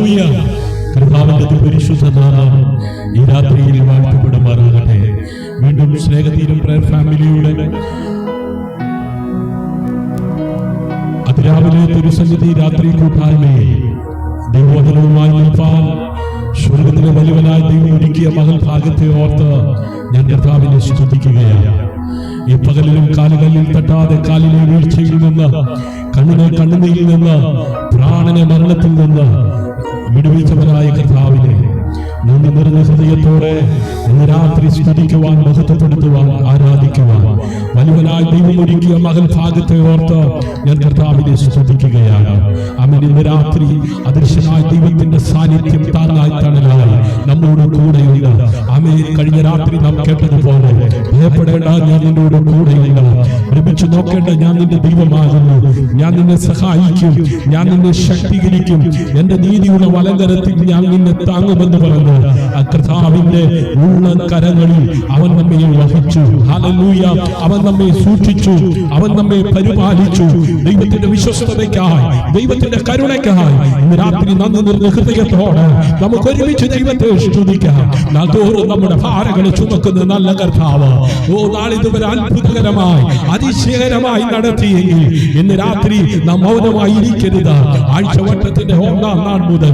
Hallelujah. കർത്താവിന്റെ പരിശുദ്ധ നാമം ഈ രാത്രിയിൽ വാഴ്ത്തപ്പെടുമാറാകട്ടെ. വീണ്ടും സ്നേഹതീരം പ്രയർ ഫാമിലിയുടെ അതിരാവിലെ തിരുസന്നിധി രാത്രി കൂട്ടായ്മയെ ദൈവവചനവുമായി നിൽപ്പാൻ സ്വർഗത്തിലെ വലിയവനായ ദൈവം ഒരുക്കിയ മകൾ ഭാഗത്തെ ഓർത്ത് ഞാൻ കർത്താവിനെ സ്തുതിക്കുകയാണ്. ഈ പകലിലും കാലുകളിൽ തട്ടാതെ കാലിലെ വീഴ്ചയിൽ നിന്ന്, കണ്ണിനെ കണ്ണുനീരിൽ നിന്ന്, പ്രാണനെ മരണത്തിൽ നിന്ന് വിടുവിച്ചവനായ കർത്താവിനെ നന്ദി നിറഞ്ഞ ഹൃദയത്തോടെ ഇന്ന് രാത്രി സ്തുതിക്കുവാൻ, മഹത്വപ്പെടുത്തുവാൻ, ആരാധിക്കുവാൻ വലിയവനായ ദൈവം ഒരുക്കിയ മകൾ ഭാഗത്തെ ഓർത്ത് ഞാൻ കർത്താവിനെ സ്തുതിക്കുകയാണ്. ആമേൻ. ഇന്ന് രാത്രി അദൃശ്യനായ ദൈവത്തിന്റെ സാന്നിധ്യം താങ്ങായി തണലായി നമ്മോട് കൂടെയുണ്ട്. ആമേൻ. കഴിഞ്ഞ രാത്രി നാം കേട്ടതുപോലെ ഭയപ്പെടേണ്ട, ഞാൻ നിന്നോട് കൂടെയുണ്ട്. ഭ്രമിച്ചു നോക്കേണ്ട, ഞാൻ നിന്റെ ദൈവമാകുന്നു. ഞാൻ നിന്നെ സഹായിക്കും, ഞാൻ നിന്നെ ശക്തീകരിക്കും, എന്റെ നീതിയുള്ള വലങ്കരത്തിൽ ഞാൻ നിന്നെ താങ്ങുമെന്ന് പറഞ്ഞു കർത്താവിന്റെ ഉള്ള കരങ്ങളിൽ അവൻ നമ്മെ വഹിച്ചു. ഹല്ലേലൂയ. അവൻ നമ്മെ സൂക്ഷിച്ചു, അവൻ നമ്മെ പരിപാലിച്ചു. ദൈവത്തിന്റെ വിശ്വസ്തതയ്ക്കായി, ദൈവത്തിന്റെ കരുണയ്ക്കായി ഇന്ന് രാത്രി നന്ദി നിറഞ്ഞ ഹൃദയത്തോടെ നമുക്ക് ഒരുമിച്ച് ദൈവത്തെ സ്തുതിക്കാം. നാളോറും നമ്മുടെ ഭാരങ്ങളെ ചുമക്കുന്ന നല്ല കർത്താവ് നാളിതുവരെ അത്ഭുതകരമായി, അതിശയകരമായി നടത്തിയെങ്കിൽ ഇന്ന് രാത്രി നാം മൗനമായി ഇരിക്കരുത്. ആഴ്ചവട്ടത്തിന്റെ 1-ാം നാൾ മുതൽ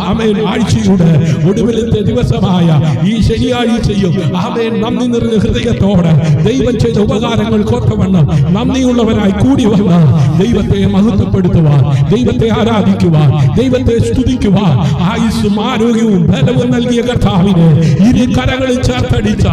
ആമേൻ ആഴ്ചയുടെ ഒടുവിലത്തെ ദിവസമായ ഈ ശനിയാഴ്ചയും ആമേൻ നന്ദി നിറഞ്ഞ ഹൃദയത്തോടെ ദൈവം ചെയ്ത ഉപകാരങ്ങൾ കോർത്തവണ്ണം നന്ദിയുള്ളവരായി കൂടി വന്ന് ദൈവത്തെ മഹത്വപ്പെടുത്തുവാൻ, ദൈവത്തെ ആരാധിക്കുവാൻ, ദൈവത്തെ സ്തുതിക്കുവാൻ ആയുസ്സും ആരോഗ്യവും ബലവും നൽകിയ കർത്താവിനെ ഇരു കരങ്ങളിൽ ചേർത്തടിച്ച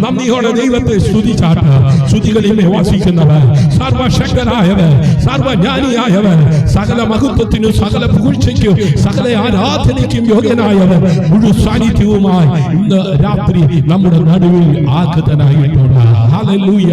നന്ദിയോടെ ദൈവത്തെ സ്തുതിച്ചാട്ട് സ്തുതികളിൽ വസിക്കുന്നവൻ, സർവശക്തനായവൻ, സർവജ്ഞാനിയായവൻ, സകല മഹത്വത്തിനും സകല പുകഴ്ചയ്ക്കും സകല ആരാധനയ്ക്കും യോഗ്യനായവൻ മുഴു സാന്നിധ്യവുമായി ഇന്ന് രാത്രി നമ്മുടെ നടുവിൽ ആഗതനായിട്ടുണ്ട്. ഹല്ലേലൂയ.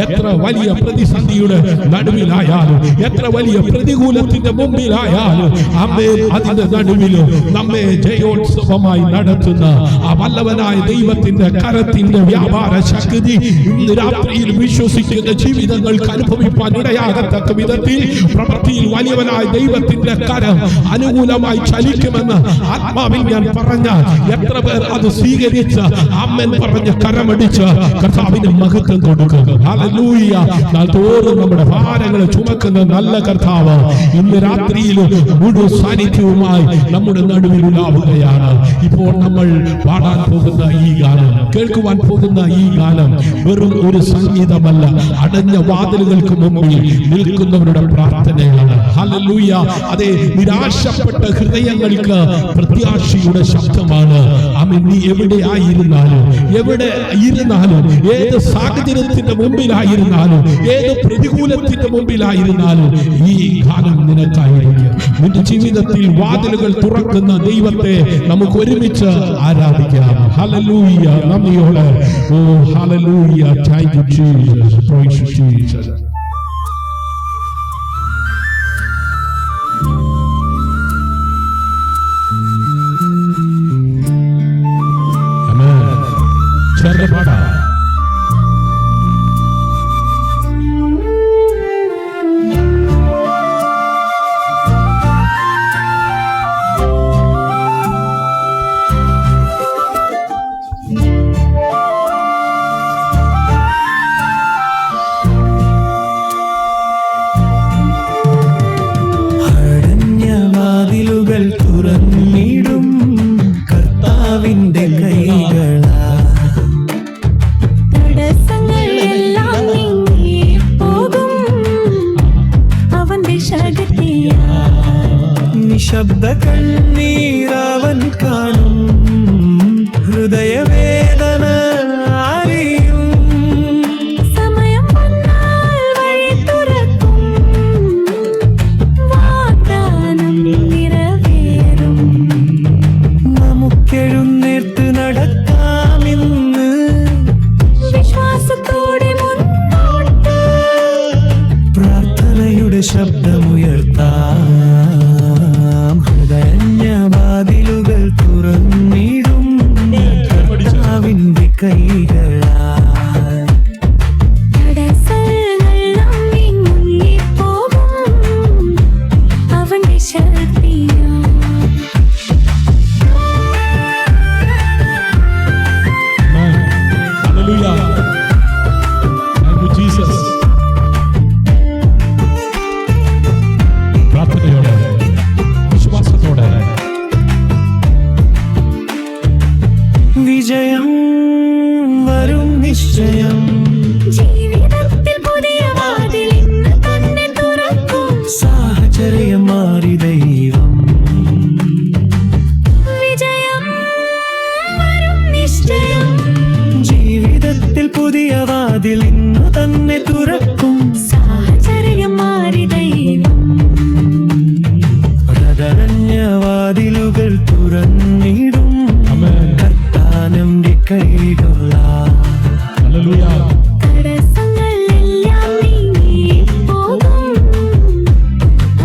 എത്ര വലിയ പ്രതിസന്ധിയുടെ നടുവിലായാലും, എത്ര വലിയ പ്രതികൂലത്തിന്റെ മുമ്പിലായാലും, ആമേൻ, അതിന്റെ നടുവിലും നമ്മെ ജയോത്സവമായി നടത്തുന്ന ആ വല്ലവനായ ദൈവത്തിന്റെ കരത്തിന്റെ വ്യാപാര ശക്തി ഇന്ന് രാത്രിയിൽ വിശ്വസിക്കുന്ന ജീവിതങ്ങൾക്ക് അനുഭവിപ്പാൻ ഇടയാകത്തക്ക വിധത്തിൽ പ്രവൃത്തിയിൽ വലിയവനായ ദൈവത്തിന്റെ കരം അനുകൂലമായി ചലിക്കുമെന്ന് ആത്മാവിൽ ഞാൻ പറഞ്ഞാൽ എത്ര പേർ അത് സ്വീകരിച്ച് ആമേൻ പറഞ്ഞ് കരമടിച്ച് കർത്താവിന് മഹത്വം കൊടുക്കുക. ഹല്ലേലൂയ. നാളോറും നമ്മുടെ ഭാരങ്ങളെ ചുമക്കുന്ന നല്ല കർത്താവ് ഇന്ന് രാത്രിയിലും മുഴു സാന്നിധ്യവുമായി നമ്മുടെ നടുവിൽ ഉണ്ടാവുകയാണ്. ഇപ്പോൾ നമ്മൾ പാടാൻ പോകുന്ന ഈ ഗാനം, കേൾക്കുവാൻ പോകുന്ന ഈ ഗാനം വെറും ഒരു സംഗീതമല്ല, അടഞ്ഞ വാതിലുകൾക്ക് മുമ്പിൽ നിൽക്കുന്നവരുടെ പ്രാർത്ഥനയാണ്. ഹല്ലേലൂയ. അതേ, നിരാശപ്പെട്ട ഹൃദയങ്ങൾക്ക് പ്രത്യാശയുടെ ശബ്ദമാണ്. ആമേൻ. നീ എവിടെ ആയിരുന്നാലും, എവിടെ ഇരുന്നാലും, ഏത് സാഹചര്യത്തിന്റെ മുമ്പിലായിരുന്നാലും, ഏത് പ്രതികൂലത്തിന്റെ മുമ്പിലായിരുന്നാലും ഈ ഗാനം നിനക്കായിരിക്കും. നിന്റെ ജീവിതത്തിൽ വാതിലുകൾ തുറക്കുന്ന ദൈവത്തെ നമുക്ക് ഒരുമിച്ച് ആരാധിക്കാം. ഹല്ലേലൂയ. നന്ദിയോടെ. ഓ ഹല്ലേലൂയ. Thank you Jesus. Praise you Jesus. ചേർന്ന് പാടാം. തുറന്നിടും കർത്താവിന്റെ കൈകളാ നിശബ്ദ കണ്ണീരവൻ കാണും, ഹൃദയവേദന അറിയും. സമയം വന്നാൽ വഴി തുറക്കും, വാഗ്ദാനം നിറവേറും. നമുക്കെഴുന്നേറ്റ് നടക്കാമിന്ന് വിശ്വാസത്തോടെ മുന്നോട്ട്, പ്രാർത്ഥനയുടെ ശബ്ദമുയർത്താം. വാതിലുകൾ തുറന്നിടും കർത്താവിന്റെ കൈകളാൽ. തടസ്സങ്ങളെല്ലാം നീങ്ങിപ്പോകും അവന്റെ ശക്തിയാൽ. കൈകളാൽ ഹല്ലേലൂയ. തടസ്സങ്ങളെല്ലാം നീങ്ങിപ്പോകും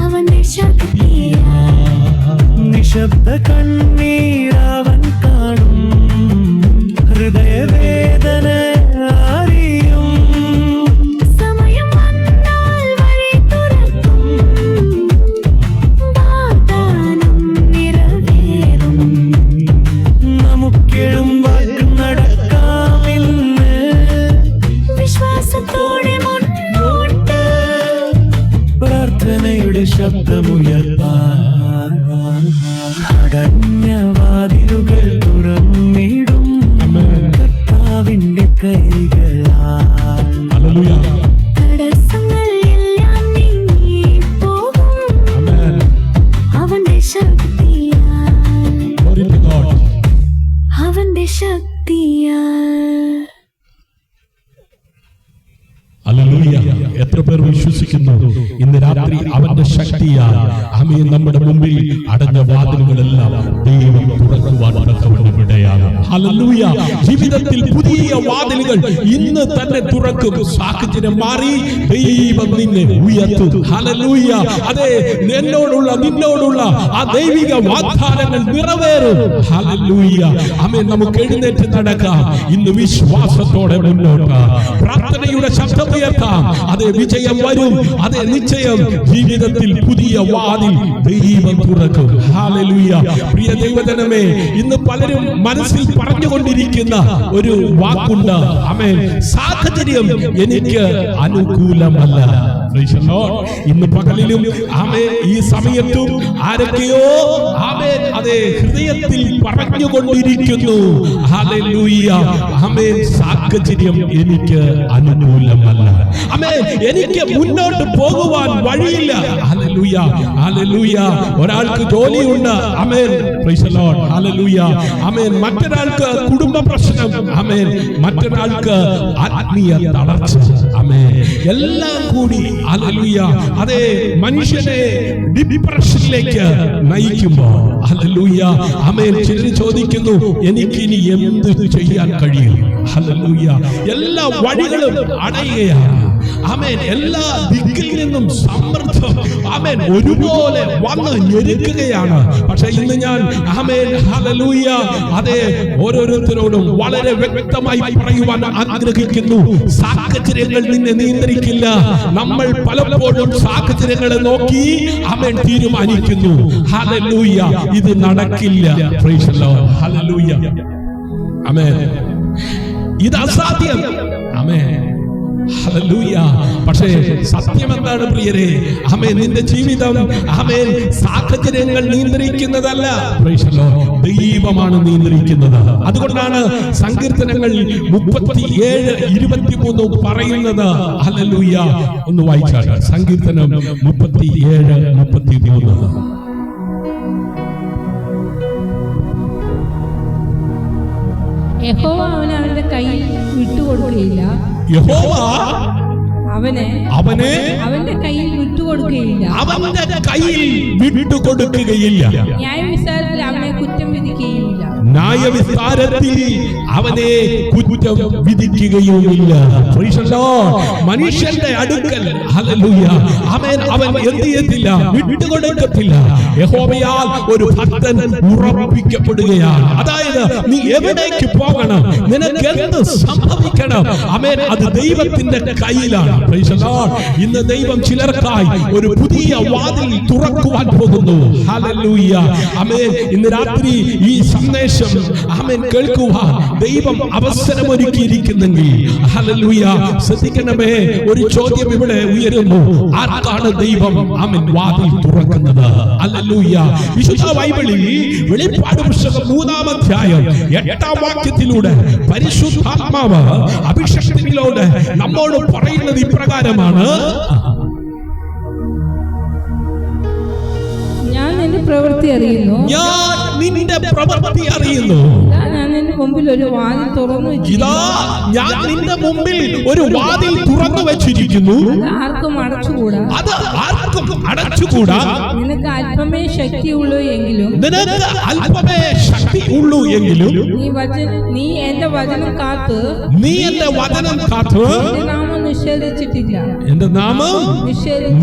അവന്റെ ശക്തിയാൽ. നിശബ്ദ കണ്ണീരവൻ കാണും ഹൃദയവേദന അറിയും സമയം വന്നാൽ വഴി തുറക്കും വാഗ്ദാനം നിറവേറും. നമുക്കെഴും വാക്ക് നടക്കാമെന്ന് വിശ്വാസത്തോടെ മുന്നോട്ട് പ്രാർത്ഥനയുടെ ശബ്ദമുയർത്താൻ അടഞ്ഞ വാതിലുകൾ തുറന്നിടും കർത്താവിന്റെ കൈകളാൽ. ഹല്ലേലൂയ. തടസ്സങ്ങളെല്ലാം നീങ്ങിപ്പോകും ആമേൻ. അവന്റെ ശക്തിയാൽ. Glory to God. അവന്റെ ശക്തിയാൽ. ഹല്ലേലൂയ. എത്ര പേർ വിശ്വസിക്കുന്നു ഇന്ന് രാത്രി അവന്റെ ശക്തിയാൽ ആമേൻ നമ്മുടെ മുമ്പിൽ അടഞ്ഞ വാതിലുകളെല്ലാം ദൈവം തുറക്കുവാൻ തക്കവണ്ണമിടയാണ്. ഹല്ലേലൂയ. ജീവിതത്തിൽ പുതിയ വാതിലുകൾ ഇന്ന് തന്നെ തുറക്കും. സാഹചര്യം മാറി ദൈവം നിന്നെ ഉയർത്തും. ഹല്ലേലൂയ. അതെ, നിന്നോടുള്ള ആ ദൈവിക വാഗ്ദാനങ്ങൾ നിറവേറും. ഹല്ലേലൂയ. ആമേൻ. നമുക്ക് എഴുന്നേറ്റ് നടക്കാം ഇന്ന് വിശ്വാസത്തോടെ മുന്നോട്ട്. പ്രാർത്ഥനയുടെ ശബ്ദം ഉയർത്താം. അതേ, വിജയം വരും. അതേ, നിശ്ചയം ജീവിതത്തിൽ പുതിയ വാതിൽ ദൈവം തുറക്കും. ഹല്ലേലൂയ. പ്രിയ ദൈവജനമേ, ഇന്ന് പലരും മനസ്സിൽ പറഞ്ഞുകൊണ്ടിരിക്കുന്ന ഒരു വാക്കുണ്ട്. ആമേൻ. സാഹചര്യം എനിക്ക് അനുകൂലമല്ല. Praise the Lord. ഇന്ന് പകലിലും ആമേൻ ഈ സമയത്തും ആരൊക്കെയോ ആമേൻ അതേ ഹൃദയത്തിൽ പറഞ്ഞുകൊണ്ടിരിക്കുന്നു. ഹല്ലേലൂയ. ആമേൻ. സാഹചര്യം എനിക്ക് അനുകൂലമല്ല. ആമേൻ. എനിക്ക് മുന്നോട്ട് പോകുവാൻ വഴിയില്ല. ഹല്ലേലൂയ. ഹല്ലേലൂയ. ഒരാൾക്ക് ജോലിയുണ്ട്. ആമേൻ. Praise the Lord. ഹല്ലേലൂയ. ആമേൻ. മറ്റൊരാൾക്ക് കുടുംബ പ്രശ്നം. ആമേൻ. മറ്റൊരാൾക്ക് ആത്മീയ തളർച്ച. ആമേൻ. എല്ലാം കൂടി ഹല്ലേലൂയ അതേ മനുഷ്യനെ ഡിപ്രഷനിലേക്ക് നയിക്കുമ്പോൾ ഹല്ലേലൂയ ആമേൻ ചിലർ ചോദിക്കുന്നു എനിക്ക് ഇനി എന്ത് ചെയ്യാൻ കഴിയും. ഹല്ലേലൂയ. എല്ലാ വഴികളും അടയുകയാണ്. ആമേൻ. എല്ലാ ദിക്കിൽ നിന്നും സമ്മർദ്ദം ആമേൻ ഒരുപോലെ വന്ന് ഞെരുക്കുകയാണ്. പക്ഷേ ഇന്ന് ഞാൻ ആമേൻ ഹല്ലേലൂയ അതേ ഓരോരുത്തരോടും വളരെ വ്യക്തമായി പറയുവാൻ ആഗ്രഹിക്കുന്നു. സാഹചര്യങ്ങൾ നിന്നെ നിയന്ത്രിക്കില്ല. നമ്മൾ പലപ്പോഴും സാഹചര്യങ്ങളെ നോക്കി ആമേൻ തീരുമാനിക്കുന്നു. ഹല്ലേലൂയ. ഇത് നടക്കില്ല. Price the lord. ഹല്ലേലൂയ. ആമേൻ. ഇത് അസാധ്യം. ആമേൻ. ഹല്ലേലൂയ. പക്ഷേ സത്യം എന്താണ് പ്രിയരെ? ആമേൻ. നിന്റെ ജീവിതം ആമേൻ സാഹചര്യങ്ങൾ നിയന്ത്രിക്കുന്നതല്ല. Price the Lord. ദൈവമാണ് നിയന്ത്രിക്കുന്നത്. അതുകൊണ്ടാണ് സങ്കീർത്തനങ്ങൾ 37:23 പറയുന്നത്. ഹല്ലേലൂയ. ഒന്ന് വായിച്ചാട്ടെ. സങ്കീർത്തനം 37:23. യഹോവ അവനെ അവന്റെ കയ്യിൽ വിട്ടുകൊടുക്കുകയില്ല. യഹോവ അവനെ അവന്റെ കയ്യിൽ വിട്ടുകൊടുക്കുകയില്ല. അവന്റെ കയ്യിൽ വിട്ടുകൊടുക്കുകയില്ല. ന്യായവിസ്താരത്തിൽ അവനെ കുറ്റം വിധിക്കുകയില്ല. ന്യായവിസ്താരത്തിൽ അവനെ കുറ്റം വിധിക്കുകയുമില്ല. Price the Lord. മനുഷ്യന്റെ അടുക്കൽ ഹല്ലേലൂയ ആമേൻ അവൻ എന്ത് ചെയ്യത്തില്ല? വിട്ടുകൊടുക്കത്തില്ല. യഹോവയാൽ ഒരു ഭക്തൻ ഉറപ്പിക്കപ്പെടുകയാണ്. അതായത് നീ എവിടേക്ക് പോകണം, നിനക്ക് എന്ത് സംഭവിക്കണം, ആമേൻ അത് ദൈവത്തിന്റെ കയ്യിലാണ്. Price the Lord. ഇന്ന് ദൈവം ചിലർക്കായി ഒരു പുതിയ വാതിൽ തുറക്കുവാൻ പോകുന്നു. ഹല്ലേലൂയ. ആമേൻ. ഇന്ന് രാത്രി ഈ സന്ദേശം ആമേൻ കേൾക്കുവാൻ ദൈവം അവസരമൊരുക്കിയിരിക്കുന്നെങ്കിൽ ഹല്ലേലൂയ ശ്രദ്ധിക്കണമേ. ഒരു ചോദ്യം ഇവിടെ ഉയരുന്നു. ആർക്കാണ് ദൈവം ആമേൻ വാതിൽ തുറക്കുന്നത്? ഹല്ലേലൂയ. വിശുദ്ധ ബൈബിളിൽ വെളിപ്പാട് പുസ്തകം 3-ാം അധ്യായം 8-ാം വാക്യത്തിലൂടെ പരിശുദ്ധാത്മാവ് അഭിഷേകത്തിലൂടെ നമ്മോട് പറയുന്നത് ഇപ്രകാരമാണ്. ഞാൻ നിന്റെ പ്രവൃത്തി അറിയുന്നു. ഞാൻ നിന്റെ പ്രവൃത്തി അറിയുന്നു. ഞാൻ നിന്റെ മുമ്പിൽ ഒരു വാതിൽ തുറന്നു ഇതാ ഞാൻ നിന്റെ മുമ്പിൽ ഒരു വാതിൽ തുറന്നു വെച്ചിരിക്കുന്നു. ആർക്കും അടച്ചുകൂടാ. അത് ആർക്കും അടച്ചുകൂടാ. നിനക്ക് അല്പമേ ശക്തിയുള്ളൂ എങ്കിലും നീ എന്റെ വചനം കാത്ത് എന്റെ നാമം നിഷേധിച്ചിട്ടില്ല. എന്റെ നാമം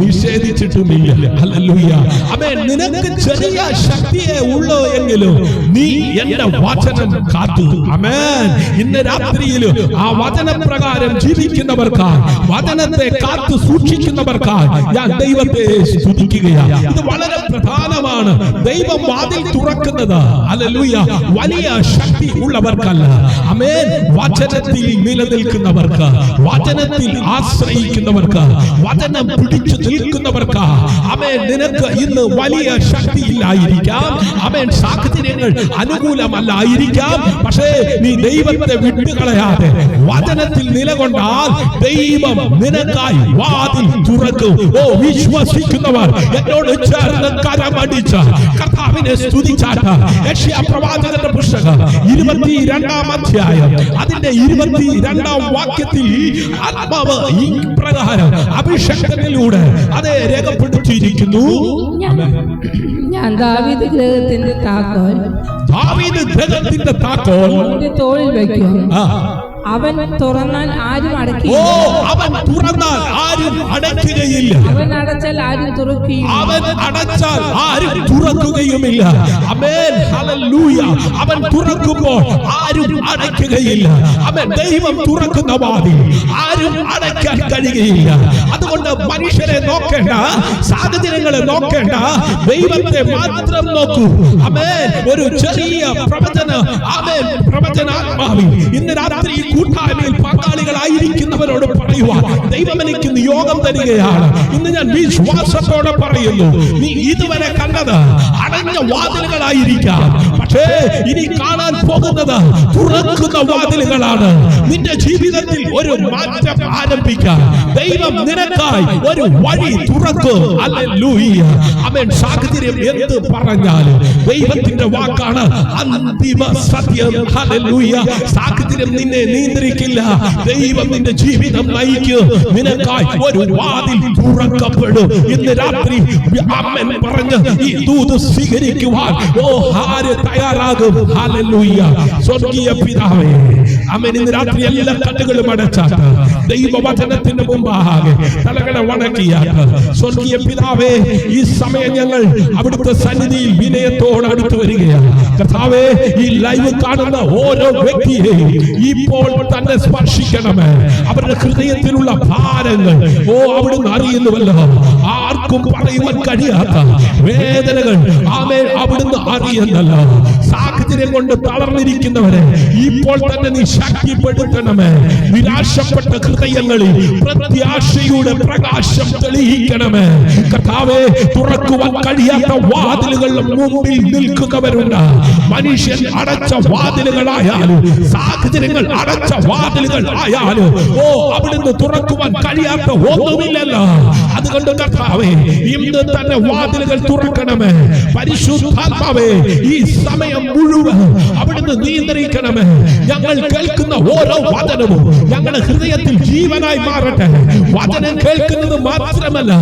നിഷേധിച്ചിട്ടുമില്ല. ഹല്ലേലൂയ. ആമേൻ. നിനക്ക് ചെറിയ ശക്തിയേ ഉള്ളൂ എങ്കിലും നീ എന്റെ വചനം കാത്തു. ആമേൻ. ഇന്ന് രാത്രിയിൽ ആ വചനപ്രകാരം ജീവിക്കുന്നവർക്ക്, വചനത്തെ കാത്തു സൂക്ഷിക്കുന്നവർക്ക് ഞാൻ ദൈവത്തെ സ്തുതിക്കുകയാണ്. ഇത് വളരെ പ്രധാനമാണ്. ദൈവം വാതിൽ തുറക്കുന്നത് ഹല്ലേലൂയ വലിയ ശക്തി ഉള്ളവർക്കല്ല. ആമേൻ. വചനത്തിൽ നിലനിൽക്കുന്നവർക്ക്, വചനത്തിൽ ആശ്രയിക്കുന്നവർക്ക്, വചനം പിടിച്ചു നിൽക്കുന്നവർക്ക് ആമേൻ. നിനക്ക് ഇന്ന് വലിയ ശക്തിയില്ലായിരിക്കാം. ആമേൻ. സാഹചര്യങ്ങൾ അനുകൂലമല്ലായിരിക്കാം. പക്ഷേ നീ ദൈവത്തെ വിട്ടുകളയാതെ വചനത്തിൽ നിലകൊണ്ടാൽ ദൈവം നിനക്കായി വാതിൽ തുറക്കും. ഓ വിശ്വസിക്കുന്നവർ എന്നോട് ചേർന്ന് കരമടിച്ച് കർത്താവിനെ സ്തുതിച്ചാട്ട്. യെശയ്യാ പ്രവാചകന്റെ പുസ്തകം 22-ാം അധ്യായം അതിന്റെ 22-ാം വാക്യത്തിൽ ആത്മാവ് ഈ പ്രകാരം അഭിഷേകത്തിലൂടെ അത് രേഖപ്പെടുത്തിയിരിക്കുന്നു. ഞാൻ ദാവീദ് ഗൃഹത്തിന്റെ താക്കോൽ നിന്റെ തോളിൽ വയ്ക്കും. അവൻ തുറന്നാൽ ആരും അടയ്ക്കില്ല. അവൻ തുറന്നാൽ ആരും അടയ്ക്കുകയില്ല. അവൻ അടച്ചാൽ ആരും തുറക്കുകയില്ല. അവൻ അടച്ചാൽ ആരും തുറക്കുകയുമില്ല. ആമേൻ. ഹല്ലേലൂയ. അവൻ തുറക്കുമ്പോൾ ആരും അടയ്ക്കുകയില്ല. അവൻ ദൈവം തുറക്കുന്ന വാതിൽ ആരും അടയ്ക്കാൻ കഴിയുകയില്ല. അതുകൊണ്ട് മനുഷ്യരെ നോക്കേണ്ട, സാഹചര്യങ്ങളെ നോക്കേണ്ട, ദൈവത്തെ മാത്രം നോക്കൂ. ആമേൻ. ഒരു ചെറിയ പ്രവചനാത്മാവിൽ ഇന്ന് രാത്രി കൂട്ടായ്മയിൽ പങ്കാളികളായിരിക്കുന്നവരോട് പറയുവാൻ ദൈവം എനിക്ക് നിയോഗം തരികയാണ്. ഇന്ന് ഞാൻ വിശ്വാസത്തോടെ പറയുന്നു, നീ ഇതുവരെ കണ്ടത് അടഞ്ഞ വാതിലുകളായിരിക്കാം. പക്ഷേ ഇനി കാണാൻ പോകുന്നത് തുറക്കുന്ന വാതിലുകളാണ്. നിന്റെ ജീവിതത്തിൽ ഒരു മാറ്റം ആരംഭിക്കാൻ ദൈവം നിനക്കായി ഒരു വഴി തുറക്കും. ഹല്ലേലൂയ. ആമേൻ. സാഹചര്യം എന്ത് പറഞ്ഞാലും ദൈവത്തിന്റെ വാക്കാണ് അന്തിമ സത്യം. ഹല്ലേലൂയ. സാഹചര്യം നിന്നെ നിയന്ത്രിക്കില്ല. ദൈവം നിന്റെ ജീവിതം നയിക്കും. നിനക്കായി ഒരു വാതിൽ തുറക്കപ്പെടും. ഇന്ന് രാത്രി ആമേൻ പറഞ്ഞ് ഈ ദൂത് സ്വീകരിക്കുവാൻ ആര് തയ്യാറാകും? ഹല്ലേലൂയ. സ്വർഗീയ പിതാവേ, ആമേൻ. ഇന്ന് രാത്രി എല്ലാ കണ്ണുകളും അടച്ചാട്ട് ദൈവവചനത്തിന്റെ മുമ്പാകെ തലകളെ വണക്കിയാട്ട് സ്വർഗീയ പിതാവേ, ഈ സമയം ഞങ്ങൾ അവിടുത്തെ സന്നിധിയിൽ വിനയത്തോട് അടുത്ത് വരികയാണ്. കർത്താവേ, ഈ ലൈവ് കാണുന്ന ഓരോ വ്യക്തിയെയും ഇപ്പോൾ തന്നെ സ്പർശിക്കണമേ. അവരുടെ ഹൃദയത്തിലുള്ള ഭാരങ്ങൾ അവിടുന്ന് അറിയുന്നുവല്ലോ. ആർക്കും പറയുവാൻ കഴിയാത്ത വേദനകൾ ആമേൻ അവിടുന്ന് അറിയുന്നല്ലോ. സാഹചര്യം കൊണ്ട് തളർന്നിരിക്കുന്നവരെ ഇപ്പോൾ തന്നെ നീ ശക്തിപ്പെടുത്തണമേ. നിരാശപ്പെട്ട ഹൃദയങ്ങളിൽ പ്രത്യാശയുടെ പ്രകാശം തെളിയിക്കണമേ. കർത്താവേ, തുറക്കുവാൻ കഴിയാത്ത വാതിലുകളുടെ മുമ്പിൽ നിൽക്കുന്നവരുണ്ട്. മനുഷ്യൻ അടച്ച വാതിലുകളായാലും സാഹചര്യങ്ങൾ അടച്ച വാതിലുകൾ ആയാലും അവിടുന്ന് തുറക്കുവാൻ കഴിയാത്ത ഒന്നുമില്ലല്ലോ. അതുകൊണ്ട് കർത്താവേ, ഇന്ന് തന്നെ വാതിലുകൾ തുറക്കണമേ. പരിശുദ്ധാത്മാവേ, ഈ സമയം മുഴുവൻ അവിടുന്ന് നിയന്ത്രിക്കണമേ. ഞങ്ങൾ കേൾക്കുന്ന ഓരോ വചനവും ഞങ്ങളുടെ ഹൃദയത്തിൽ ജീവനായി മാറട്ടെ. വചനം കേൾക്കുന്നത് മാത്രമല്ല,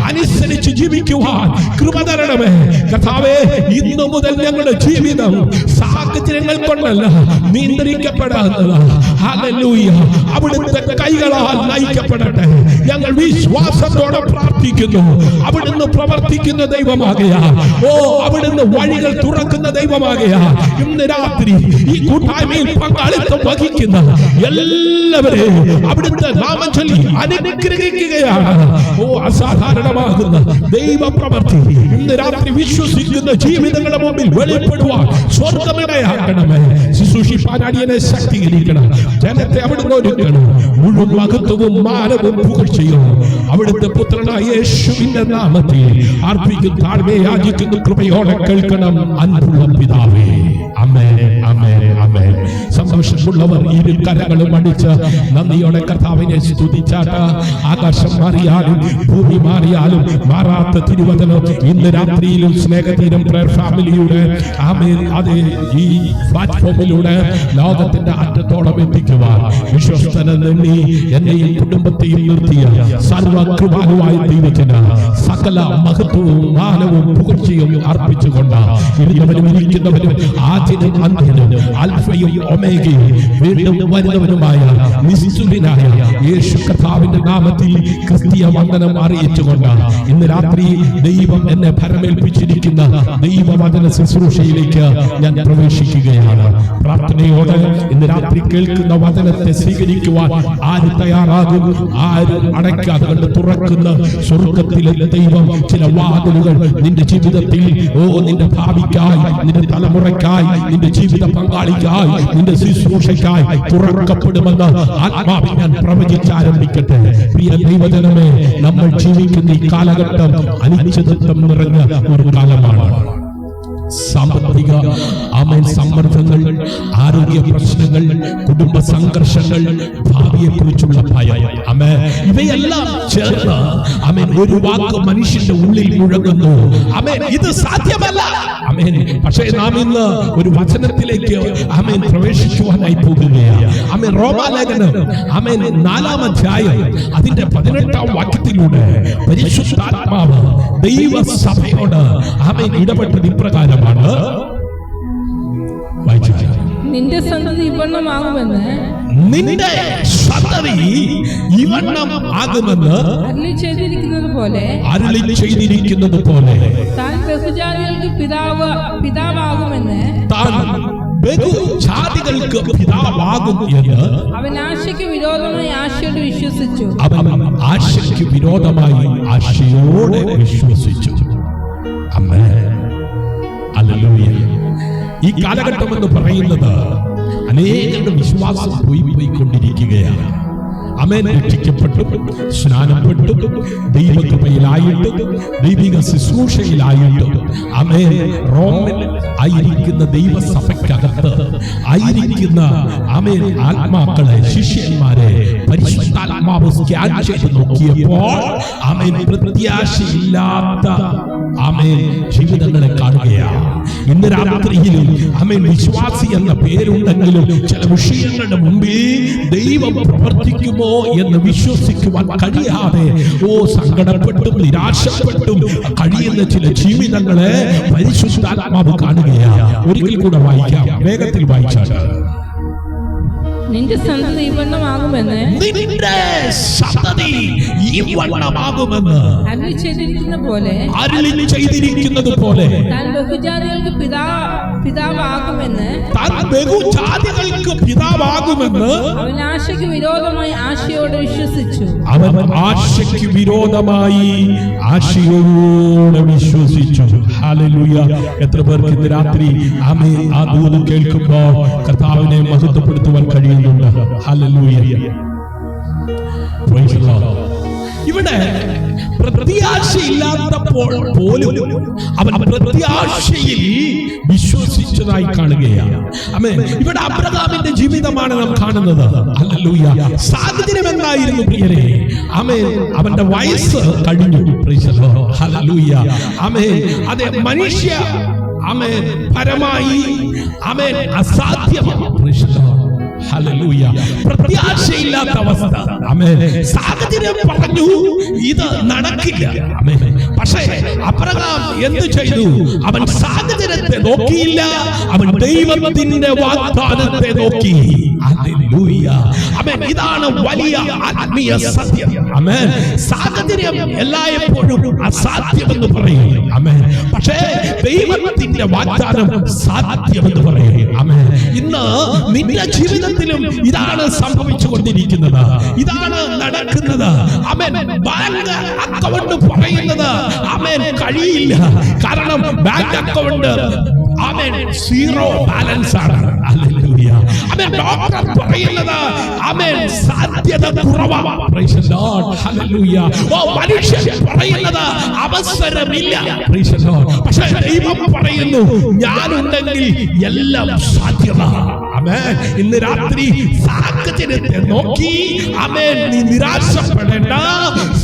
അനുസരിച്ച് ജീവിക്കുവാൻ കൃപ തരണമേ. കർത്താവേ, ഇന്നു മുതൽ ഞങ്ങളുടെ ജീവിതം സാഹചര്യങ്ങൾ കൊണ്ടല്ല നിയന്ത്രിക്കപ്പെടാത്തത്. ഹല്ലേലൂയ. അവിടുത്തെ കൈകളാൽ നയിക്കപ്പെടട്ടെ. ഞങ്ങൾ വിശ്വാസത്തോടെ പ്രാർത്ഥിക്കുന്നു. അവിടുന്ന് പ്രവർത്തിക്കുന്ന ദൈവമാകയാൽ, അവിടുന്ന് വഴികൾ തുറക്കുന്ന ദൈവമാകയാൽ ഇന്ന് രാത്രി ഈ കൂട്ടായ്മയിൽ പങ്കാളിത്തം വഹിക്കുന്ന എല്ലാവരെയും അവിടുത്തെ നാമം ചൊല്ലി അനുഗ്രഹിക്കുകയാണ്. അസാധാരണമാകുന്ന ദൈവപ്രവൃത്തി ഇന്ന് രാത്രി വിശ്വസിക്കുന്ന ജീവിതങ്ങളുടെ മുമ്പിൽ വെളിപ്പെടുവാൻ സ്വർഗമിടയാക്കണമേ. ശുശ്രൂഷിപ്പാൻ അടിയനെ ശക്തീകരിക്കണം. ജനത്തെ അവിടുന്ന് ഒരുക്കണം. മുഴുവൻ മഹത്വവും മാനവും പുകഴ്ചയും അവിടുത്തെ പുത്രനായ യേശുവിന്റെ നാമത്തിൽ അർപ്പിക്കും. താഴ്മയെ യാചിക്കുന്നു. കൃപയോടെ കേൾക്കണം. അൻപുള്ള പിതാവേ. ആമേൻ, ആമേൻ, ആമേൻ. സന്തോഷമുള്ളവർ ഇരു കരങ്ങളും അടിച്ച് നന്ദിയോടെ കർത്താവിനെ സ്തുതിച്ചാട്ട് ആകാശം മാറിയാലും ഭൂമി മാറിയാലും മാറാത്ത തിരുവചനം ഇന്ന് രാത്രിയിലും സ്നേഹതീരം പ്രയർ ഫാമിലിയുടെ ആമേൻ അതെ ഈ പ്ലാറ്റ്ഫോമിലൂടെ ലോകത്തിന്റെ അറ്റത്തോളം എത്തിക്കുവാൻ വിശ്വസ്തനെന്നി എന്നെയും കുടുംബത്തെയും നിർത്തിയ സർവകൃപാലുവായി ദൈവത്തിന് സകല മഹത്വവും മാനവും പുകഴ്ചയും അർപ്പിച്ചുകൊണ്ട് ഇരുന്നവരും ഇരിക്കുന്നവരും ആദ്യനും അന്ത്യനും അൽഫയും ഒമേഗയും വീണ്ടും വരുന്നവനുമായ നിസ്തുലനായ യേശു കർത്താവിന്റെ നാമത്തിൽ ക്രിസ്തീയ വന്ദനം അറിയിച്ചുകൊണ്ട് ഇന്ന് രാത്രി ദൈവം എന്നെ ഭരമേൽപ്പിച്ചിരിക്കുന്ന ദൈവവചന ശുശ്രൂഷയിലേക്ക് ഞാൻ പ്രവേശിക്കുകയാണ്. പ്രാർത്ഥനയോടെ ഇന്ന് രാത്രി കേൾക്കുന്ന വചനത്തെ സ്വീകരിക്കുവാൻ ആര് തയ്യാറാകും? ആര് അടയ്ക്കാതെ കണ്ട് തുറക്കുന്ന സ്വർഗത്തിലെ ദൈവം ചില വാതിലുകൾ നിന്റെ ജീവിതത്തിൽ നിന്റെ ഭാവിക്കായി, നിന്റെ തലമുറയ്ക്കായി, നിന്റെ ജീവിത പങ്കാളിക്കായി, നിന്റെ ശുശ്രൂഷയ്ക്കായി തുറക്കപ്പെടുമെന്ന് ആത്മാവിൽ ഞാൻ പ്രവചിച്ചാരംഭിക്കട്ടെ. പ്രിയ ദൈവജനമേ, നമ്മൾ ജീവിക്കുന്ന ഈ കാലഘട്ടം അനിശ്ചിതത്വം നിറഞ്ഞ ഒരു കാലമാണ്. സാമ്പത്തിക സമ്മർദ്ദങ്ങൾ, ആരോഗ്യ പ്രശ്നങ്ങൾ, കുടുംബ സംഘർഷങ്ങൾ, ഭാവിയെ കുറിച്ചുള്ള ഭയം, ഇവയെല്ലാം ചേർന്ന് ഒരു വാക്ക് മനുഷ്യന്റെ ഉള്ളിൽ മുഴങ്ങുന്നു. ഇത് സാധ്യമല്ല. പക്ഷേ നാം ഇന്ന് ഒരു വചനത്തിലേക്ക് പ്രവേശിക്കുവാനായി പോകുകയാണ്. റോമാലേഖനം 4-ാം അധ്യായം അതിന്റെ 18-ാം വാക്യത്തിലൂടെ പരിശുദ്ധാത്മാവ് ദൈവസഭയോട് ഇടപെട്ടത് ഇപ്രകാരമാണ്. നിന്റെ സന്തതി ഇവണ്ണമാകുമെന്ന് അരുളി ചെയ്തിരിക്കുന്നത് പോലെ താൻ ബഹുജാതികൾക്ക് പിതാവാകുമെന്ന് ബഹുജാതികൾക്ക് പിതാവാകും എന്ന് അവൻ ആശയ്ക്ക് വിരോധമായി ആശയോട് വിശ്വസിച്ചു. അവൻ ആശയ്ക്ക് വിരോധമായി ആശയോട് വിശ്വസിച്ചു. ഈ കാലഘട്ടം എന്ന് പറയുന്നത് അനേകരുടെ വിശ്വാസം പോയിക്കൊണ്ടിരിക്കുകയാണ്. രക്ഷിക്കപ്പെട്ടു, സ്നാനപ്പെട്ടു, ദൈവകൃപയിലായിട്ട്, ദൈവിക ശുശ്രൂഷയിലായിട്ട്, റോമിൽ ആയിരിക്കുന്ന ദൈവസഭയ്ക്കകത്ത് ആയിരിക്കുന്ന ആത്മാക്കളെ, ശിഷ്യന്മാരെ പരിശുദ്ധാത്മാവ് സ്കാൻ ചെയ്ത് നോക്കിയപ്പോൾ പ്രത്യാശയില്ലാത്ത ജീവിതങ്ങളെ കാണുകയാണ്. ഇന്ന് രാത്രിയിലും വിശ്വാസി എന്ന പേരുണ്ടെങ്കിലും ചില വിഷയങ്ങളുടെ മുമ്പിൽ ദൈവം പ്രവർത്തിക്കുമോ എന്ന് വിശ്വസിക്കുവാൻ കഴിയാതെ സങ്കടപ്പെട്ടും നിരാശപ്പെട്ടും കഴിയുന്ന ചില ജീവിതങ്ങളെ പരിശുദ്ധാത്മാവ് കാണുകയാണ്. ഒരിക്കൽ കൂടെ വായിക്കാം, വേഗത്തിൽ വായിച്ചാൽ. നിന്റെ സന്തതി ഇവണ്ണമാകുമെന്ന് അരുളി ചെയ്തിരിക്കുന്നത് പോലെ താൻ ബഹുജാതികൾക്ക് പിതാവാകുമെന്ന് അവൻ ആശയ്ക്ക് വിരോധമായി ആശയോട് വിശ്വസിച്ചു. അവൻ ആശയ്ക്ക് വിരോധമായി ആശയോട് വിശ്വസിച്ചു. ഹല്ലേലൂയ. എത്ര പേർക്ക് ഇന്ന് രാത്രി ആ ദൂത് കേൾക്കുമ്പോൾ കർത്താവിനെ മഹത്വപ്പെടുത്തുവാൻ കഴിയുന്നുണ്ട്? ഹല്ലേലൂയ. Price the Lord. ഇവിടെ പ്രത്യാശയില്ലാത്തപ്പോൾ പോലും അവൻ പ്രത്യാശയിൽ വിശ്വസിച്ചതായി കാണുകയാണ്. ഇവിടെ അബ്രഹാമിന്റെ ജീവിതമാണ് നാം കാണുന്നത്. ഹല്ലേലൂയ. സാഹചര്യം എന്തായിരുന്നു പ്രിയരെ? അവന്റെ വയസ്സ് കഴിഞ്ഞു. Price the lord. ഹല്ലേലൂയ. അതെ, മനുഷ്യ പരമായി അസാധ്യമാണ്. Praise the lord. ഹല്ലേലൂയ. പ്രത്യാശയില്ലാത്ത അവസ്ഥ. സാഹചര്യം പറഞ്ഞു ഇത് നടക്കില്ല. പക്ഷേ അബ്രഹാം എന്ത് ചെയ്തു? അവൻ സാഹചര്യത്തെ നോക്കിയില്ല, അവൻ ദൈവത്തിന്റെ വാഗ്ദാനത്തെ നോക്കി. ഹല്ലേലൂയ. ഇതാണ് വലിയ ആത്മീയ സത്യം. സാഹചര്യം എല്ലായ്പ്പോഴും അസാധ്യമെന്ന് പറയും. പക്ഷേ ദൈവത്തിന്റെ വാഗ്ദാനം സാധ്യമെന്ന് പറയും. ഇന്ന് നിന്റെ ജീവിതത്തിലും ഇതാണ് സംഭവിച്ചുകൊണ്ടിരിക്കുന്നത്. ഇതാണ് നടക്കുന്നത്. ബാങ്ക് അക്കൗണ്ട് പറയുന്നത് കഴിയില്ല. കാരണം ബാങ്ക് അക്കൗണ്ട് സീറോ ബാലൻസ് ആണ്. ഹല്ലേലൂയ. ആമേൻ. ഡോക്ടർ പറയുന്നത് ആമേൻ സാധ്യത കുറവാണ്. Price the lord. ഹല്ലേലൂയ. ഓ മനുഷ്യൻ പറയുന്നത് അവസരമില്ല. Price the Lord. പക്ഷേ ദൈവം പറയുന്നു ഞാനുണ്ടെങ്കിൽ എല്ലാം സാധ്യമാണ്. ആമേൻ. ഇന്ന് രാത്രി സാഹചര്യത്തെ നോക്കി ആമേൻ നീ നിരാശപ്പെടേണ്ട.